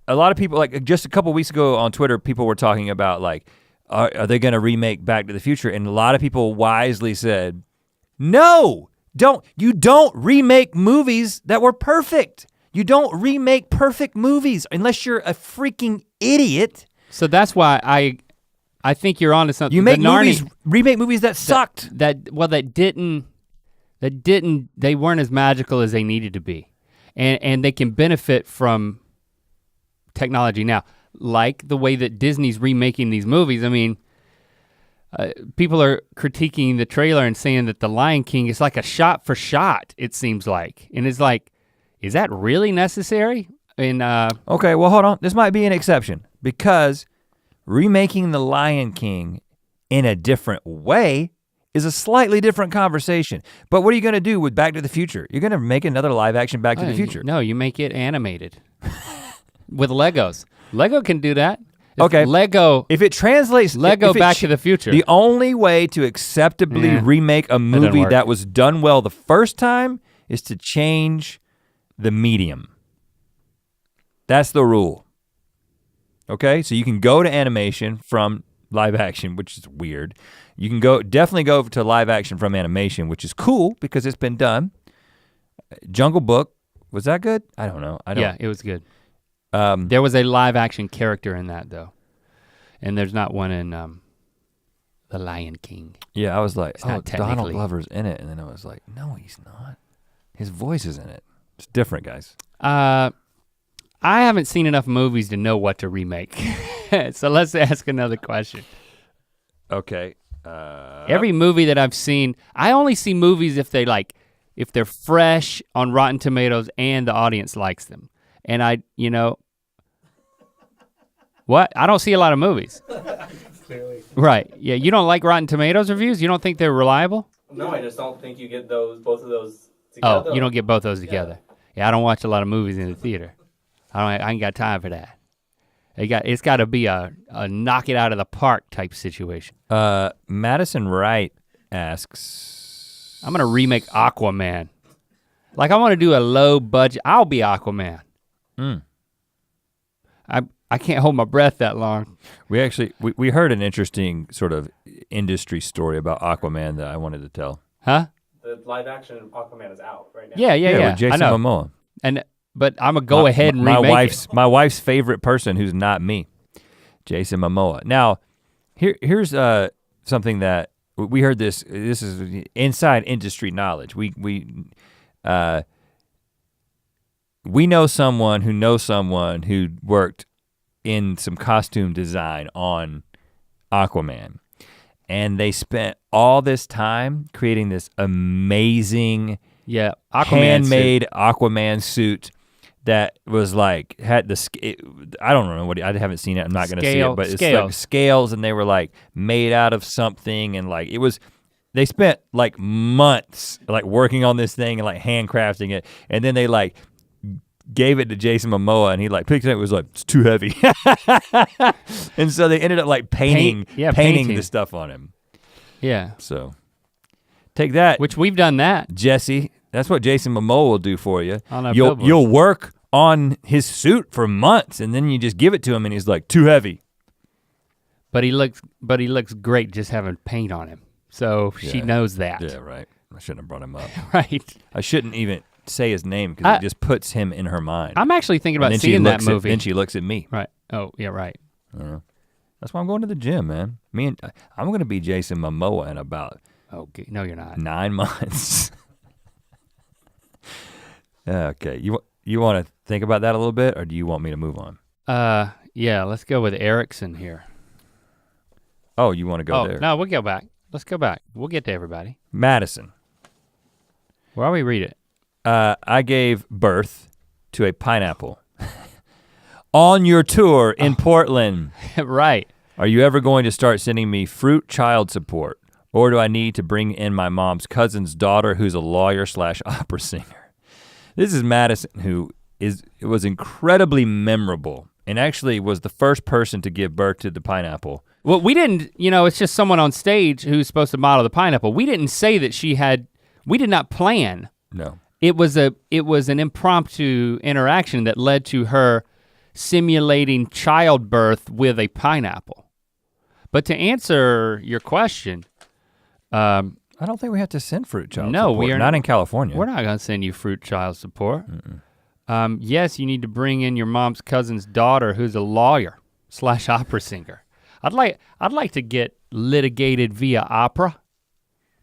a lot of people, like just a couple weeks ago on Twitter, people were talking about like, are they gonna remake Back to the Future? And a lot of people wisely said, no, you don't remake movies that were perfect. You don't remake perfect movies unless you're a freaking idiot. So that's why I think you're onto something. You make remake movies that sucked. They weren't as magical as they needed to be. And they can benefit from technology now, like the way that Disney's remaking these movies. I mean, people are critiquing the trailer and saying that The Lion King is like a shot for shot, it seems like. And it's like, is that really necessary? Okay, well hold on, this might be an exception because remaking The Lion King in a different way is a slightly different conversation. But what are you gonna do with Back to the Future? You're gonna make another live action Back to the Future. No, you make it animated with Legos. Lego can do that. Okay. If it translates Back to the Future. The only way to acceptably remake a movie that was done well the first time is to change the medium. That's the rule. Okay, so you can go to animation from live action, which is weird. You can definitely go to live action from animation, which is cool because it's been done. Jungle Book, was that good? I don't know. Yeah, it was good. There was a live action character in that though. And there's not one in The Lion King. Yeah, I was like, oh, Donald Glover's in it. And then I was like, no, he's not. His voice is in it. It's different, guys. I haven't seen enough movies to know what to remake. So let's ask another question. Okay. Every movie that I've seen, I only see movies if they're fresh on Rotten Tomatoes and the audience likes them. And what? I don't see a lot of movies. Clearly. Right, yeah, you don't like Rotten Tomatoes reviews? You don't think they're reliable? No, I just don't think you get both of those together. Oh, you don't get both those together. Yeah, I don't watch a lot of movies in the theater. I ain't got time for that. It's gotta be a knock it out of the park type situation. Madison Wright asks. I'm gonna remake Aquaman. Like I wanna do a low budget, I'll be Aquaman. I can't hold my breath that long. We heard an interesting sort of industry story about Aquaman that I wanted to tell. Huh? The live action Aquaman is out right now. Yeah. With Jason Momoa. But I'm gonna go ahead and remake it. My wife's favorite person who's not me, Jason Momoa. Now, here's something that we heard this is inside industry knowledge. We know someone who worked in some costume design on Aquaman. And they spent all this time creating this amazing handmade Aquaman suit that was like, had I don't know I haven't seen it, I'm not gonna see it, but it's like scales and they were like made out of something and like they spent like months like working on this thing and like handcrafting it and then they like gave it to Jason Momoa and he like picked it up, it was like, it's too heavy. And so they ended up like painting the stuff on him. Yeah. So take that. Which we've done that. Jesse, that's what Jason Momoa will do for you. You'll work on his suit for months and then you just give it to him and he's like, too heavy. But he looks great just having paint on him. So she knows that. Yeah, right. I shouldn't have brought him up. Right. I shouldn't even say his name because it just puts him in her mind. I'm actually thinking about seeing that movie. Then she looks at me. Right. Oh, yeah, right. That's why I'm going to the gym, man. I'm gonna be Jason Momoa in about no, you're not. 9 months. Okay, you want to think about that a little bit, or do you want me to move on? Yeah, let's go with Erickson here. Oh, you want to go there? No, we'll go back. Let's go back. We'll get to everybody. Madison. Why don't we read it? I gave birth to a pineapple on your tour in Portland. Right. Are you ever going to start sending me fruit child support? Or do I need to bring in my mom's cousin's daughter who's a lawyer / opera singer? This is Madison, who was incredibly memorable and actually was the first person to give birth to the pineapple. Well, we didn't, it's just someone on stage who's supposed to model the pineapple. We didn't say that we did not plan. No. It was an impromptu interaction that led to her simulating childbirth with a pineapple. But to answer your question, I don't think we have to send fruit child support. No, we are not in California. We're not gonna send you fruit child support. Yes, you need to bring in your mom's cousin's daughter who's a lawyer / opera singer. I'd like to get litigated via opera.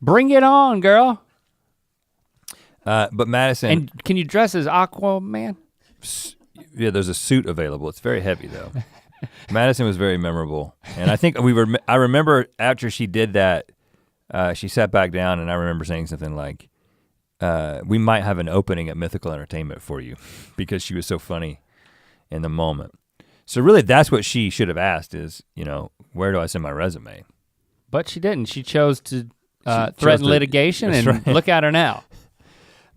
Bring it on, girl. But Madison. And can you dress as Aquaman? Yeah, there's a suit available. It's very heavy though. Madison was very memorable. And I think I remember after she did that, she sat back down and I remember saying something like, we might have an opening at Mythical Entertainment for you because she was so funny in the moment. So really that's what she should have asked is, where do I send my resume? But she didn't. She chose to threaten litigation and right. Look at her now.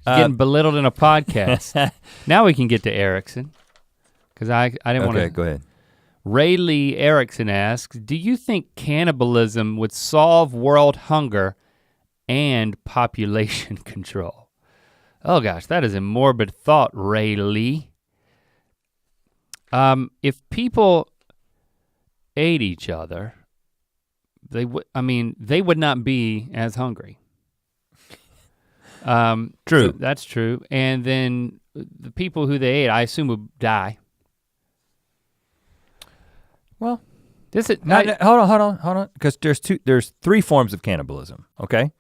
She's getting belittled in a podcast. Now we can get to Erickson. Because I didn't want to. Okay, go ahead. Ray Lee Erickson asks, do you think cannibalism would solve world hunger and population control? Oh gosh, that is a morbid thought, Ray Lee. If people ate each other, they would not be as hungry. True. So that's true. And then the people who they ate, I assume would die. Well, hold on, because there's 3 forms of cannibalism, okay?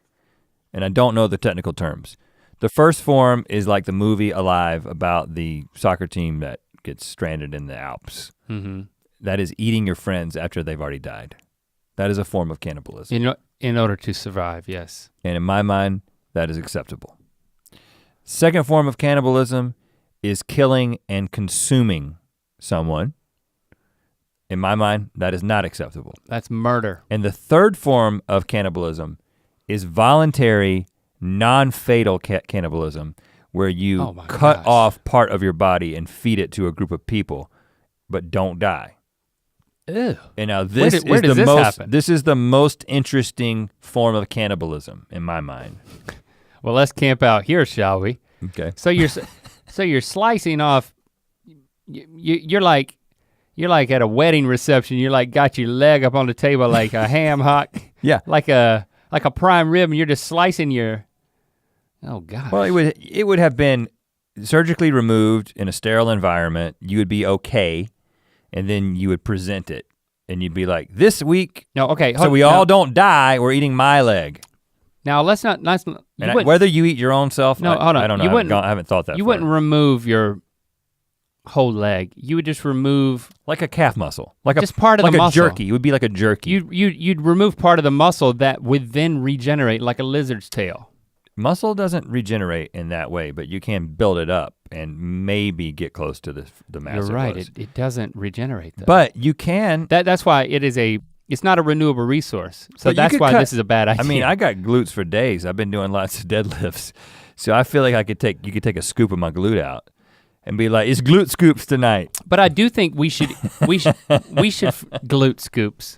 And I don't know the technical terms. The first form is like the movie Alive about the soccer team that gets stranded in the Alps. Mm-hmm. That is eating your friends after they've already died. That is a form of cannibalism. In order to survive, yes. And in my mind, that is acceptable. Second form of cannibalism is killing and consuming someone. In my mind, that is not acceptable. That's murder. And the third form of cannibalism is voluntary, non-fatal cannibalism, where you cut off part of your body and feed it to a group of people, but don't die. Ew. And now this is the most interesting form of cannibalism in my mind. Well, let's camp out here, shall we? Okay. So you're slicing off. You're like at a wedding reception. You're like got your leg up on the table like a ham hock. Yeah. Like a prime rib, and you're just slicing your. Oh God. Well, it would have been surgically removed in a sterile environment. You would be okay, and then you would present it, and you'd be like, "This week." No, okay. So we all don't die. We're eating my leg. Now let's not. Whether you eat your own self, no, hold on. I don't know. I haven't thought that. You wouldn't remove your whole leg. You would just remove like a calf muscle, like just part of the muscle. Like a jerky. It would be like a jerky. You'd remove part of the muscle that would then regenerate like a lizard's tail. Muscle doesn't regenerate in that way, but you can build it up and maybe get close to the mass. You're right. It doesn't regenerate though. But you can. That's why it's not a renewable resource. So that's why this is a bad idea. I mean, I got glutes for days. I've been doing lots of deadlifts. So I feel like you could take a scoop of my glute out and be like, it's glute scoops tonight. But I do think we should glute scoops.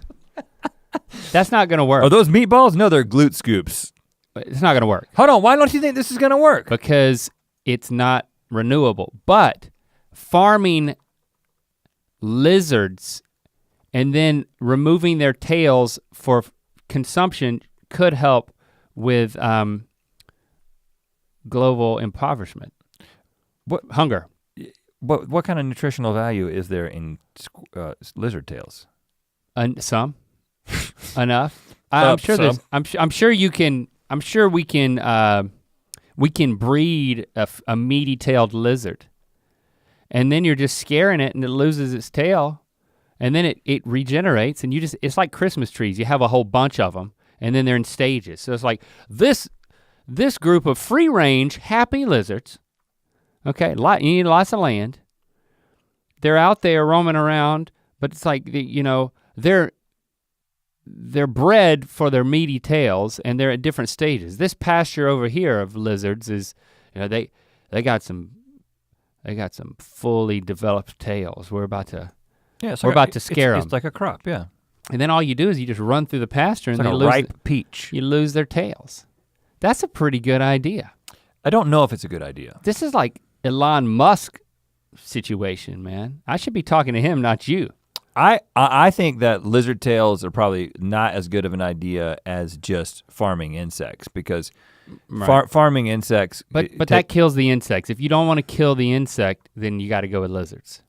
That's not gonna work. Are those meatballs? No, they're glute scoops. It's not gonna work. Hold on, why don't you think this is gonna work? Because it's not renewable. But farming lizards and then removing their tails for consumption could help with global impoverishment. Hunger. What kind of nutritional value is there in lizard tails? Some. Enough. I'm sure some. there's. I'm sure you can. I'm sure we can. We can breed a meaty-tailed lizard, and then you're just scaring it, and it loses its tail, and then it regenerates, and it's like Christmas trees. You have a whole bunch of them, and then they're in stages. So it's like this group of free-range happy lizards. Okay, you need lots of land. They're out there roaming around, but it's like they're bred for their meaty tails, and they're at different stages. This pasture over here of lizards is, they got some fully developed tails. We're about to scare them. It's like a crop, yeah. And then all you do is you just run through the pasture, and it's like a ripe peach. You lose their tails. That's a pretty good idea. I don't know if it's a good idea. This is like Elon Musk situation, man. I should be talking to him, not you. I think that lizard tails are probably not as good of an idea as just farming insects, because farming insects. But that kills the insects. If you don't want to kill the insect, then you got to go with lizards.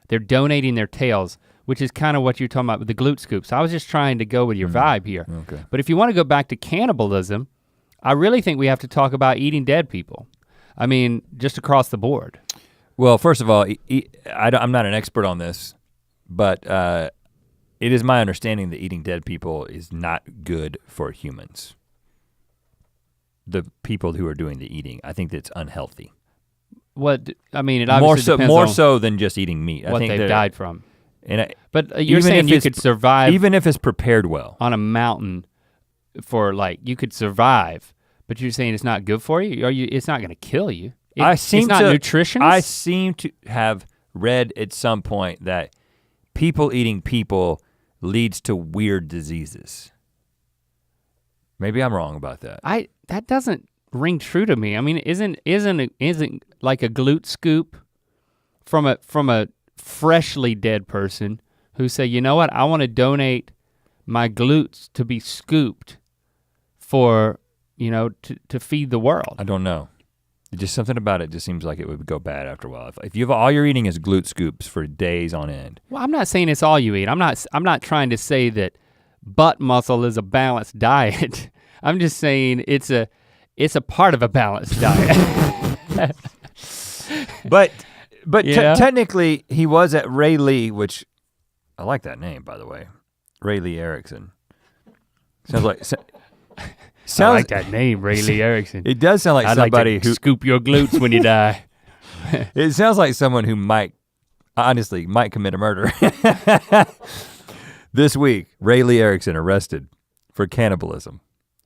They're donating their tails, which is kind of what you're talking about with the glute scoops. I was just trying to go with your vibe here. Okay. But if you want to go back to cannibalism, I really think we have to talk about eating dead people. I mean, just across the board. Well, first of all, I'm not an expert on this, but it is my understanding that eating dead people is not good for humans. The people who are doing the eating, I think that's unhealthy. It obviously depends more on so than just eating meat. What I think they've died from. But even you're saying you could survive even if it's prepared well on a mountain for you could survive, but you're saying it's not good for you? It's not gonna kill you. It's not nutritious? I seem to have read at some point that people eating people leads to weird diseases. Maybe I'm wrong about that. That doesn't ring true to me. I mean, isn't like a glute scoop from a freshly dead person who say, you know what, I want to donate my glutes to be scooped for, to feed the world. I don't know. Just something about it just seems like it would go bad after a while. If all you're eating is glute scoops for days on end. Well, I'm not saying it's all you eat. I'm not trying to say that butt muscle is a balanced diet. I'm just saying it's a part of a balanced diet. But technically he was at Ray Lee, which I like that name, by the way. Ray Lee Erickson. Sounds like I like that name, Ray Lee Erickson. It does sound like somebody like to scoop your glutes when you die. It sounds like someone who might commit a murder. This week, Ray Lee Erickson arrested for cannibalism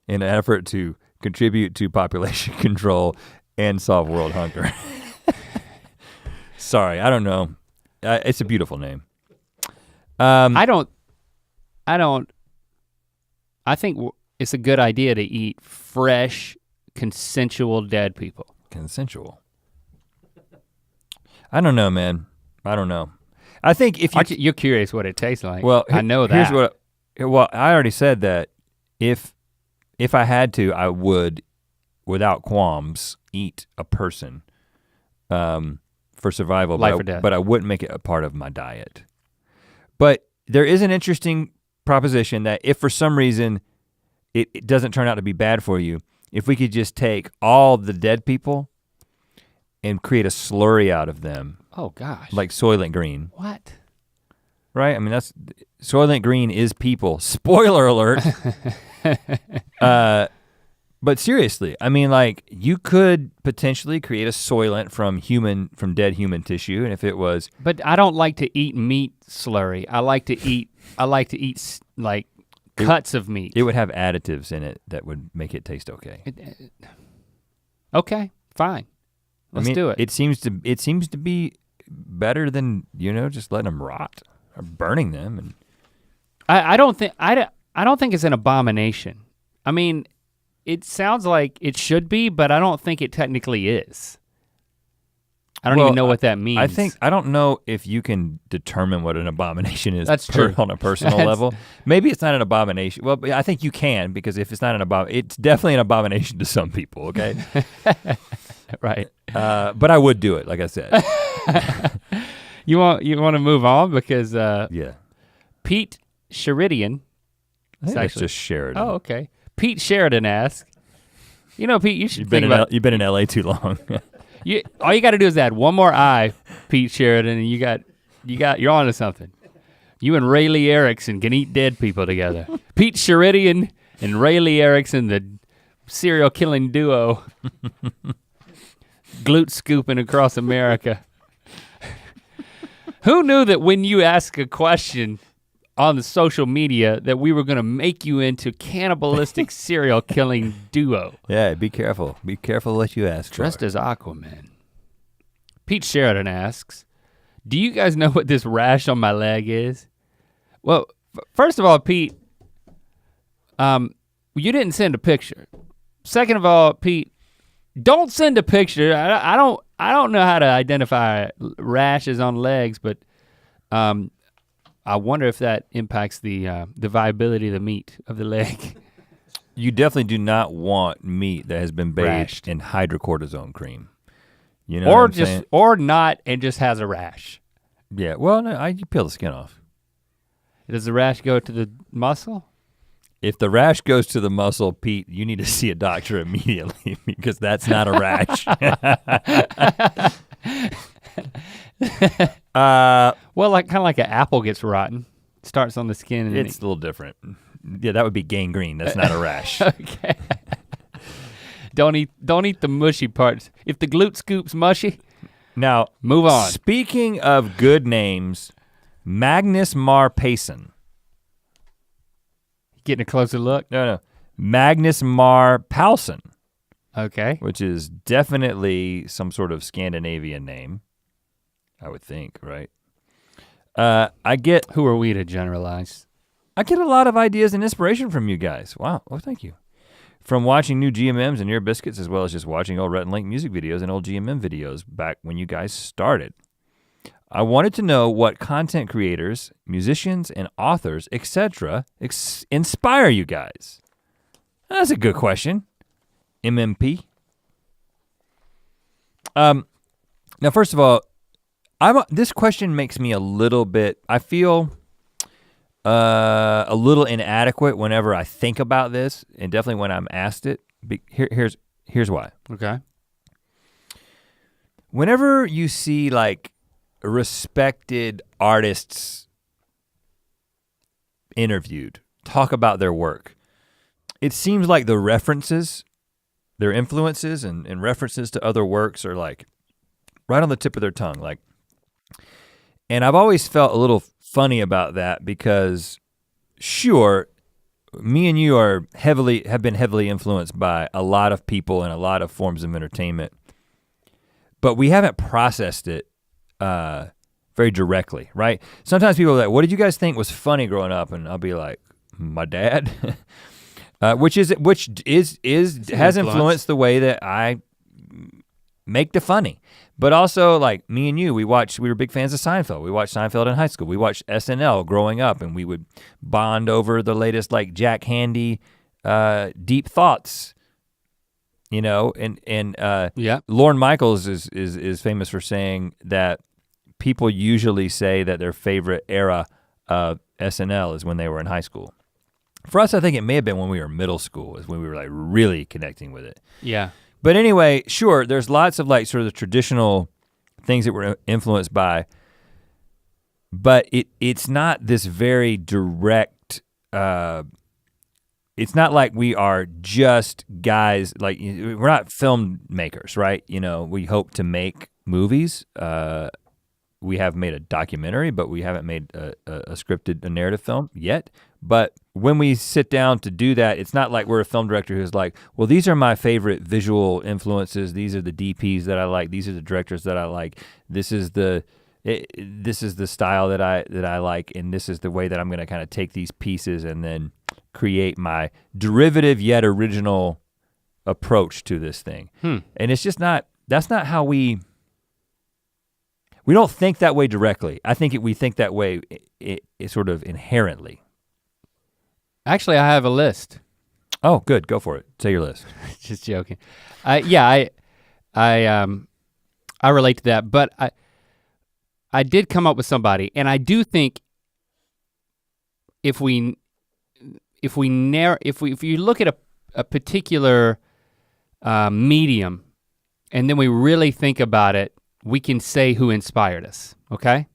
in an effort to contribute to population control and solve world hunger. Sorry, I don't know. It's a beautiful name. I think it's a good idea to eat fresh, consensual dead people. Consensual. I don't know, man. I don't know. I think if you're curious what it tastes like. Well, I know that. I already said that if I had to, I would, without qualms, eat a person for survival. Life or death. But I wouldn't make it a part of my diet. But there is an interesting proposition that if for some reason it doesn't turn out to be bad for you, if we could just take all the dead people and create a slurry out of them. Oh gosh. Like Soylent Green. What? Right, I mean Soylent Green is people. Spoiler alert. But seriously, I mean you could potentially create a Soylent from dead human tissue, and if it was. But I don't like to eat meat slurry. I like to eat like cuts of meat. It would have additives in it that would make it taste okay. Okay, fine. Let's do it. It seems to be better than just letting them rot or burning them. And I don't think it's an abomination. I mean, it sounds like it should be, but I don't think it technically is. I don't even know what that means. I don't know if you can determine what an abomination is. That's true. On a personal level. Maybe it's not an abomination. Well, I think you can, because if it's not it's definitely an abomination to some people, okay? Right. But I would do it, like I said. You want to move on because Yeah. Pete Sheridan. I think it's just Sheridan. Oh, okay. Pete Sheridan asks, Pete, you should You've been in LA too long. all you got to do is add one more I, Pete Sheridan, and you're onto something. You and Ray Lee Erickson can eat dead people together. Pete Sheridan and Ray Lee Erickson, the serial killing duo, glute scooping across America. Who knew that when you ask a question on the social media that we were gonna make you into cannibalistic serial killing duo? Yeah, be careful. Be careful what you ask Dressed for. as Aquaman. Pete Sheridan asks, do you guys know what this rash on my leg is? Well, first of all, Pete, you didn't send a picture. Second of all, Pete, don't send a picture. I don't know how to identify rashes on legs, but I wonder if that impacts the viability of the meat of the leg. You definitely do not want meat that has been bathed Rashed. in hydrocortisone cream. You know, or not, and just has a rash. Yeah. Well, no, you peel the skin off. Does the rash go to the muscle? If the rash goes to the muscle, Pete, you need to see a doctor immediately because that's not a rash. Well, kind of like an apple gets rotten, starts on the skin. And it's a little different. Yeah, that would be gangrene. That's not a rash. Okay. Don't eat the mushy parts. If the glute scoop's mushy, now move on. Speaking of good names, Magnus Mar Payson. Getting a closer look? No. Magnus Mar Paulsen. Okay. Which is definitely some sort of Scandinavian name, I would think, right? Who are we to generalize? I get a lot of ideas and inspiration from you guys. Wow, well, thank you. From watching new GMMs and Ear Biscuits, as well as just watching old Rhett and Link music videos and old GMM videos back when you guys started. I wanted to know what content creators, musicians, and authors, etc., inspire you guys. That's a good question. MMP. Now, first of all, this question makes me a little bit, I feel a little inadequate whenever I think about this, and definitely when I'm asked it. Here's why. Okay. Whenever you see like respected artists interviewed talk about their work, it seems like the references, their influences and references to other works are like right on the tip of their tongue. And I've always felt a little funny about that because sure, me and you have been heavily influenced by a lot of people and a lot of forms of entertainment, but we haven't processed it very directly, right? Sometimes people are like, what did you guys think was funny growing up? And I'll be like, my dad, which has influenced the way that I make the funny. But also like me and you, we were big fans of Seinfeld. We watched Seinfeld in high school. We watched SNL growing up and we would bond over the latest like Jack Handy deep thoughts, you know, and yeah. Lorne Michaels is famous for saying that people usually say that their favorite era of SNL is when they were in high school. For us, I think it may have been when we were middle school is when we were like really connecting with it. Yeah. But anyway, sure, there's lots of like sort of the traditional things that we're influenced by, but it's not this very direct, it's not like we are just guys, like we're not filmmakers, right? You know, we hope to make movies. We have made a documentary, but we haven't made a scripted, a narrative film yet. But when we sit down to do that, it's not like we're a film director who's like, well, these are my favorite visual influences. These are the DPs that I like. These are the directors that I like. This is the style that I like, and this is the way that I'm gonna kind of take these pieces and then create my derivative yet original approach to this thing. And it's just that's not how we don't think that way directly. I think we think that way it sort of inherently. Actually, I have a list. Oh, good, go for it. Say your list. Just joking. Yeah, I relate to that, but I did come up with somebody, and I do think if you look at a particular medium, and then we really think about it, we can say who inspired us, okay?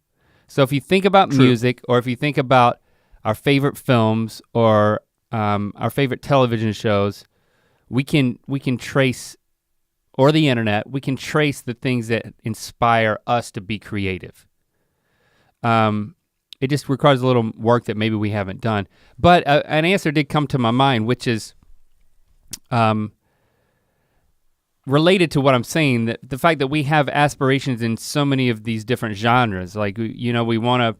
So if you think about music, or if you think about our favorite films, or our favorite television shows, we can trace, or the internet, we can trace the things that inspire us to be creative. It just requires a little work that maybe we haven't done. But an answer did come to my mind, which is related to what I'm saying, that the fact that we have aspirations in so many of these different genres. Like, you know, we wanna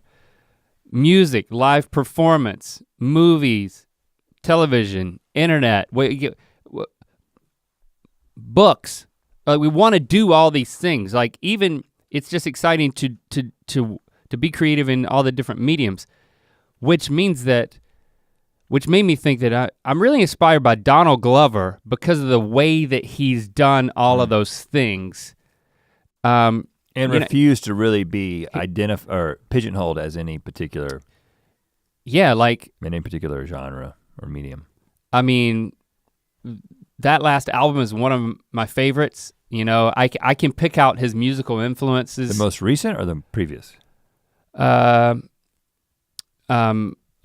music, live performance, movies, television, internet, books. We wanna do all these things. Like, even, it's just exciting to be creative in all the different mediums, which made me think that I'm really inspired by Donald Glover because of the way that he's done all of those things. And refused to really be or pigeonholed as any particular. Yeah, like. In any particular genre or medium. I mean, that last album is one of my favorites. You know, I can pick out his musical influences. The most recent or the previous?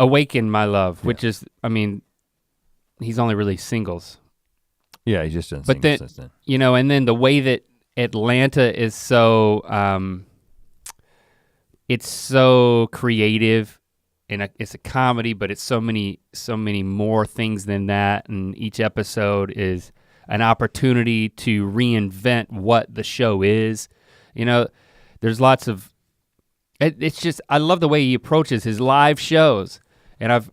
Awaken My Love, which is, I mean, he's only released singles. Yeah, he's just done but singles then, since then. You know, and then the way that Atlanta is so, it's so creative, and it's a comedy, but it's so many more things than that, and each episode is an opportunity to reinvent what the show is. You know, there's lots of, it's just, I love the way he approaches his live shows. And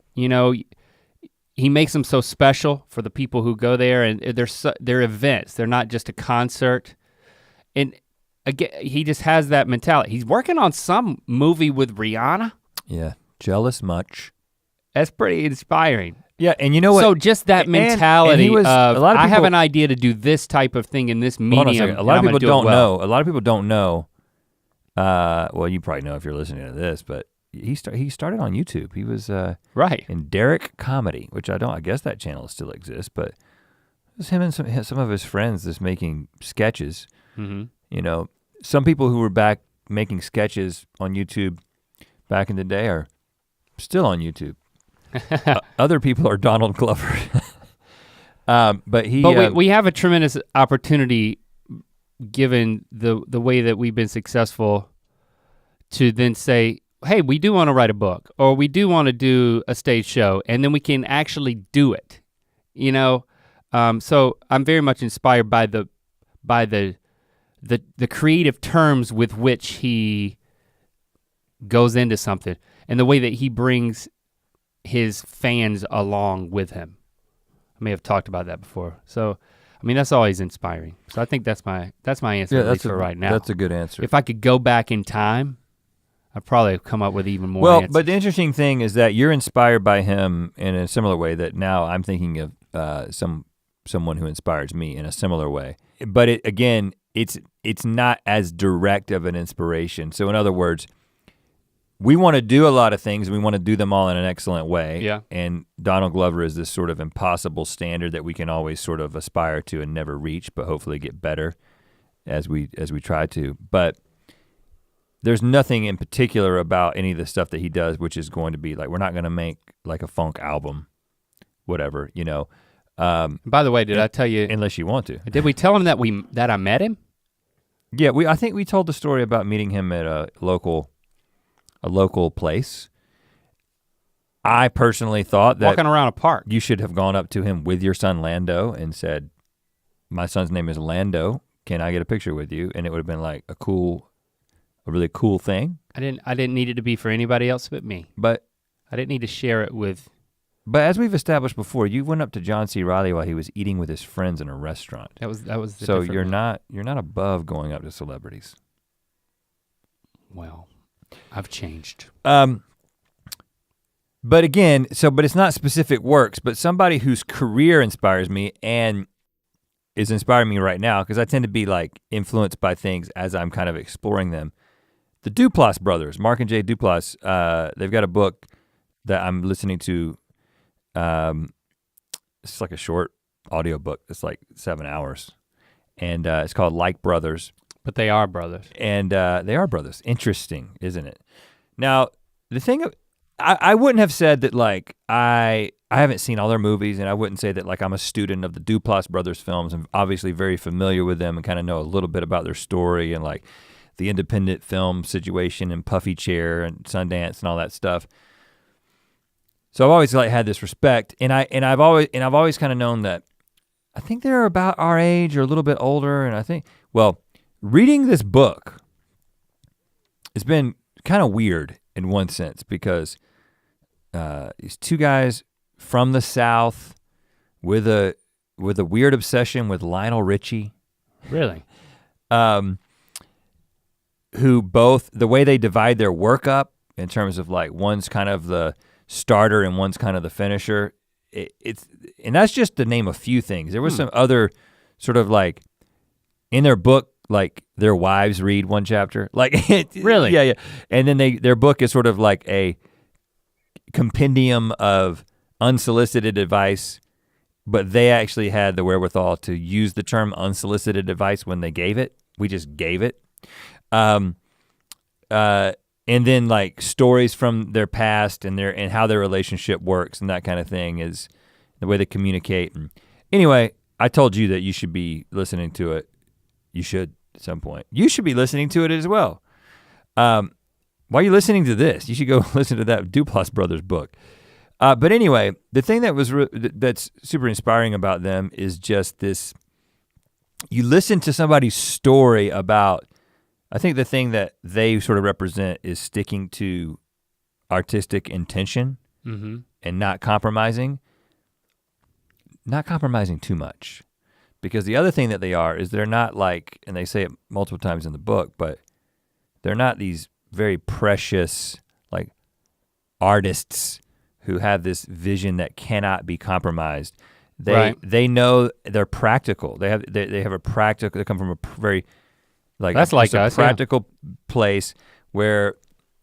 he makes them so special for the people who go there, and they're events. They're not just a concert. And again, he just has that mentality. He's working on some movie with Rihanna. Yeah, Jealous Much. That's pretty inspiring. Yeah, and you know what? So just that mentality of I have an idea to do this type of thing in this medium. A lot of people don't know. A lot of people don't know. Well, you probably know if you're listening to this, but he started on YouTube. He was right in Derek Comedy, which I guess that channel still exists, but it was him and some of his friends just making sketches. Mm-hmm. You know, some people who were back making sketches on YouTube back in the day are still on YouTube. Other people are Donald Glover. But we have a tremendous opportunity, given the way that we've been successful, to then say, hey, we do wanna write a book, or we do wanna do a stage show, and then we can actually do it, you know? So I'm very much inspired by the creative terms with which he goes into something, and the way that he brings his fans along with him. I may have talked about that before. So, I mean, that's always inspiring. So I think that's my answer, at least for right now. That's a good answer. If I could go back in time, I'd probably come up with even more answers. But the interesting thing is that you're inspired by him in a similar way that now I'm thinking of someone who inspires me in a similar way. But it's not as direct of an inspiration. So in other words, we want to do a lot of things, and we want to do them all in an excellent way. Yeah. And Donald Glover is this sort of impossible standard that we can always sort of aspire to and never reach, but hopefully get better as we try to. But there's nothing in particular about any of the stuff that he does which is going to be like, we're not gonna make like a funk album, whatever, you know. By the way, did I tell you? Unless you want to. Did we tell him that I met him? Yeah, I think we told the story about meeting him at a local place. I personally thought that walking around a park, you should have gone up to him with your son Lando and said, my son's name is Lando, can I get a picture with you? And it would have been like a really cool thing. I didn't need it to be for anybody else but me. But I didn't need to share it with. But as we've established before, you went up to John C. Reilly while he was eating with his friends in a restaurant. That was. So you're not above going up to celebrities. Well, I've changed. But again, but it's not specific works, but somebody whose career inspires me, and is inspiring me right now, because I tend to be like influenced by things as I'm kind of exploring them. The Duplass brothers, Mark and Jay Duplass, they've got a book that I'm listening to. It's like a short audio book. It's like 7 hours. And it's called Like Brothers. But they are brothers. And they are brothers. Interesting, isn't it? Now, the thing, I wouldn't have said that like, I haven't seen all their movies, and I wouldn't say that like I'm a student of the Duplass brothers films. I'm obviously very familiar with them and kind of know a little bit about their story and like the independent film situation and Puffy Chair and Sundance and all that stuff. So I've always like had this respect, and I've always kind of known that I think they're about our age or a little bit older, and I think, well, reading this book, it's been kind of weird in one sense, because these two guys from the South with a weird obsession with Lionel Richie. Really? Who both, the way they divide their work up in terms of like one's kind of the starter and one's kind of the finisher, and that's just to name a few things. There was some other sort of like, in their book, like their wives read one chapter. Like really? Yeah. And then their book is sort of like a compendium of unsolicited advice, but they actually had the wherewithal to use the term unsolicited advice when they gave it. We just gave it. And then like stories from their past and how their relationship works and that kind of thing is the way they communicate. And anyway, I told you that you should be listening to it. You should at some point. You should be listening to it as well. While you're listening to this, you should go listen to that Duplass Brothers book. But anyway, the thing that's super inspiring about them is just this, you listen to somebody's story about, I think the thing that they sort of represent is sticking to artistic intention and not compromising too much. Because the other thing that they are is they're not like, and they say it multiple times in the book, but they're not these very precious like artists who have this vision that cannot be compromised. They know they're practical. They have a practical, they come from a very like, that's like a us, practical place where,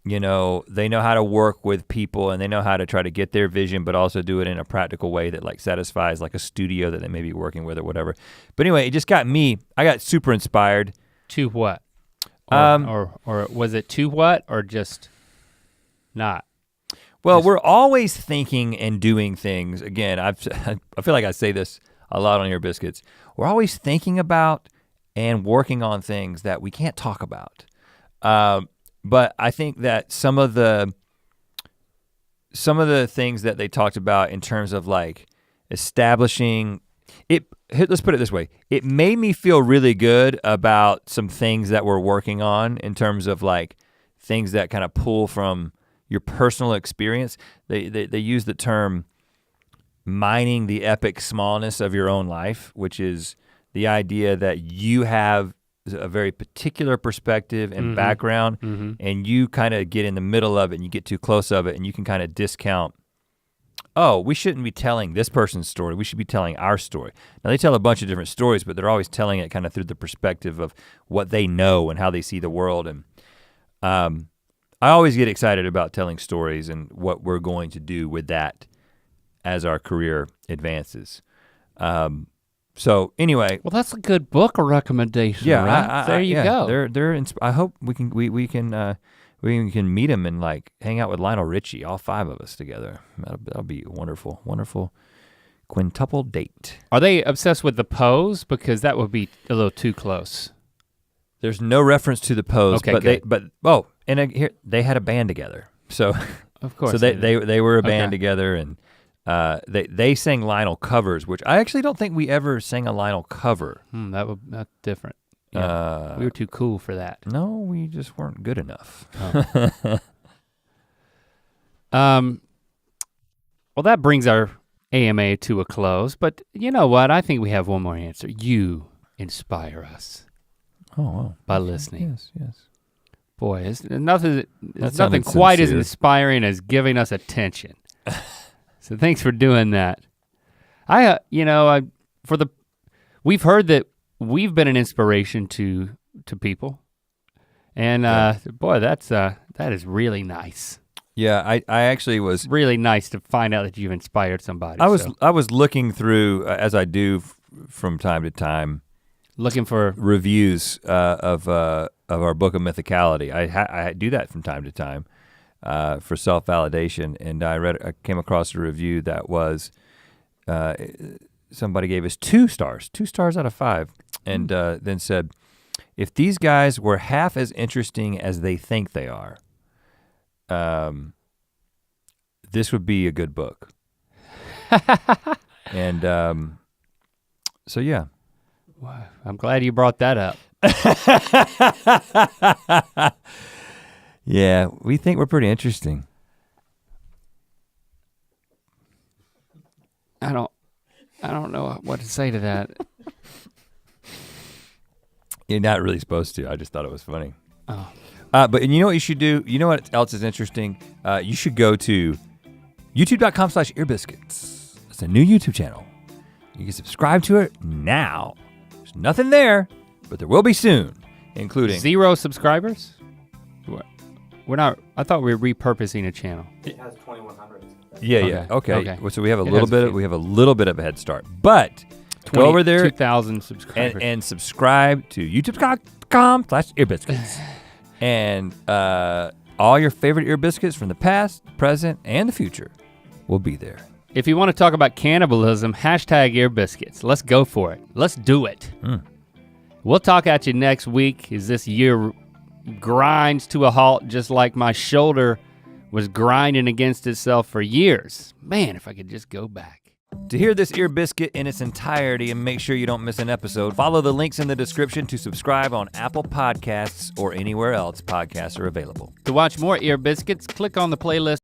you know, they know how to work with people and they know how to try to get their vision, but also do it in a practical way that like satisfies like a studio that they may be working with or whatever. But anyway, it just got me, I got super inspired. To what? Or was it to what or just not? Well, we're always thinking and doing things. Again, I feel like I say this a lot on Ear Biscuits. We're always thinking about and working on things that we can't talk about. But I think that some of the things that they talked about in terms of like establishing it, let's put it this way, it made me feel really good about some things that we're working on in terms of like things that kind of pull from your personal experience. They use the term mining the epic smallness of your own life, which is the idea that you have a very particular perspective and background, and you kind of get in the middle of it and you get too close of it and you can kind of discount, oh, we shouldn't be telling this person's story, we should be telling our story. Now they tell a bunch of different stories, but they're always telling it kind of through the perspective of what they know and how they see the world. And I always get excited about telling stories and what we're going to do with that as our career advances. So anyway, well, that's a good book recommendation. Yeah, right? There you go. I hope we can meet him and like hang out with Lionel Richie, all 5 of us together. That'll be a wonderful, wonderful quintuple date. Are they obsessed with the pose? Because that would be a little too close. There's no reference to the pose, okay, here they had a band together. So of course, so they were a band together, and they sang Lionel covers, which I actually don't think we ever sang a Lionel cover. That's different. Yeah, we were too cool for that. No, we just weren't good enough. Well, that brings our AMA to a close, but you know what? I think we have one more answer. You inspire us. Oh, wow. By listening. Yes. Boy, it's nothing quite as inspiring as giving us attention. We we've heard that we've been an inspiration to people. And boy, that is really nice. Yeah, I actually was really nice to find out that you've inspired somebody. I was looking through, as I do from time to time, looking for reviews of our book of Mythicality. I do that from time to time for self-validation, and I came across a review that was somebody gave us 2 stars out of 5, and then said, if these guys were half as interesting as they think they are, this would be a good book. And so yeah. Wow, I'm glad you brought that up. Yeah, we think we're pretty interesting. I don't know what to say to that. You're not really supposed to. I just thought it was funny. Oh. But you know what you should do? You know what else is interesting? You should go to youtube.com/earbiscuits. It's a new YouTube channel. You can subscribe to it now. There's nothing there, but there will be soon, including 0 subscribers? We're not, I thought we were repurposing a channel. It has 2,100. Yeah. Okay. Well, so we have a It little has bit. a few. We have a little bit of a head start, but go over there 2,000 subscribers. and subscribe to youtube.com/earbiscuits, and all your favorite ear biscuits from the past, present, and the future will be there. If you want to talk about cannibalism, #Ear Biscuits. Let's go for it. Let's do it. We'll talk at you next week as this year grinds to a halt, just like my shoulder was grinding against itself for years. Man, if I could just go back. To hear this ear biscuit in its entirety and make sure you don't miss an episode, follow the links in the description to subscribe on Apple Podcasts or anywhere else podcasts are available. To watch more Ear Biscuits, click on the playlist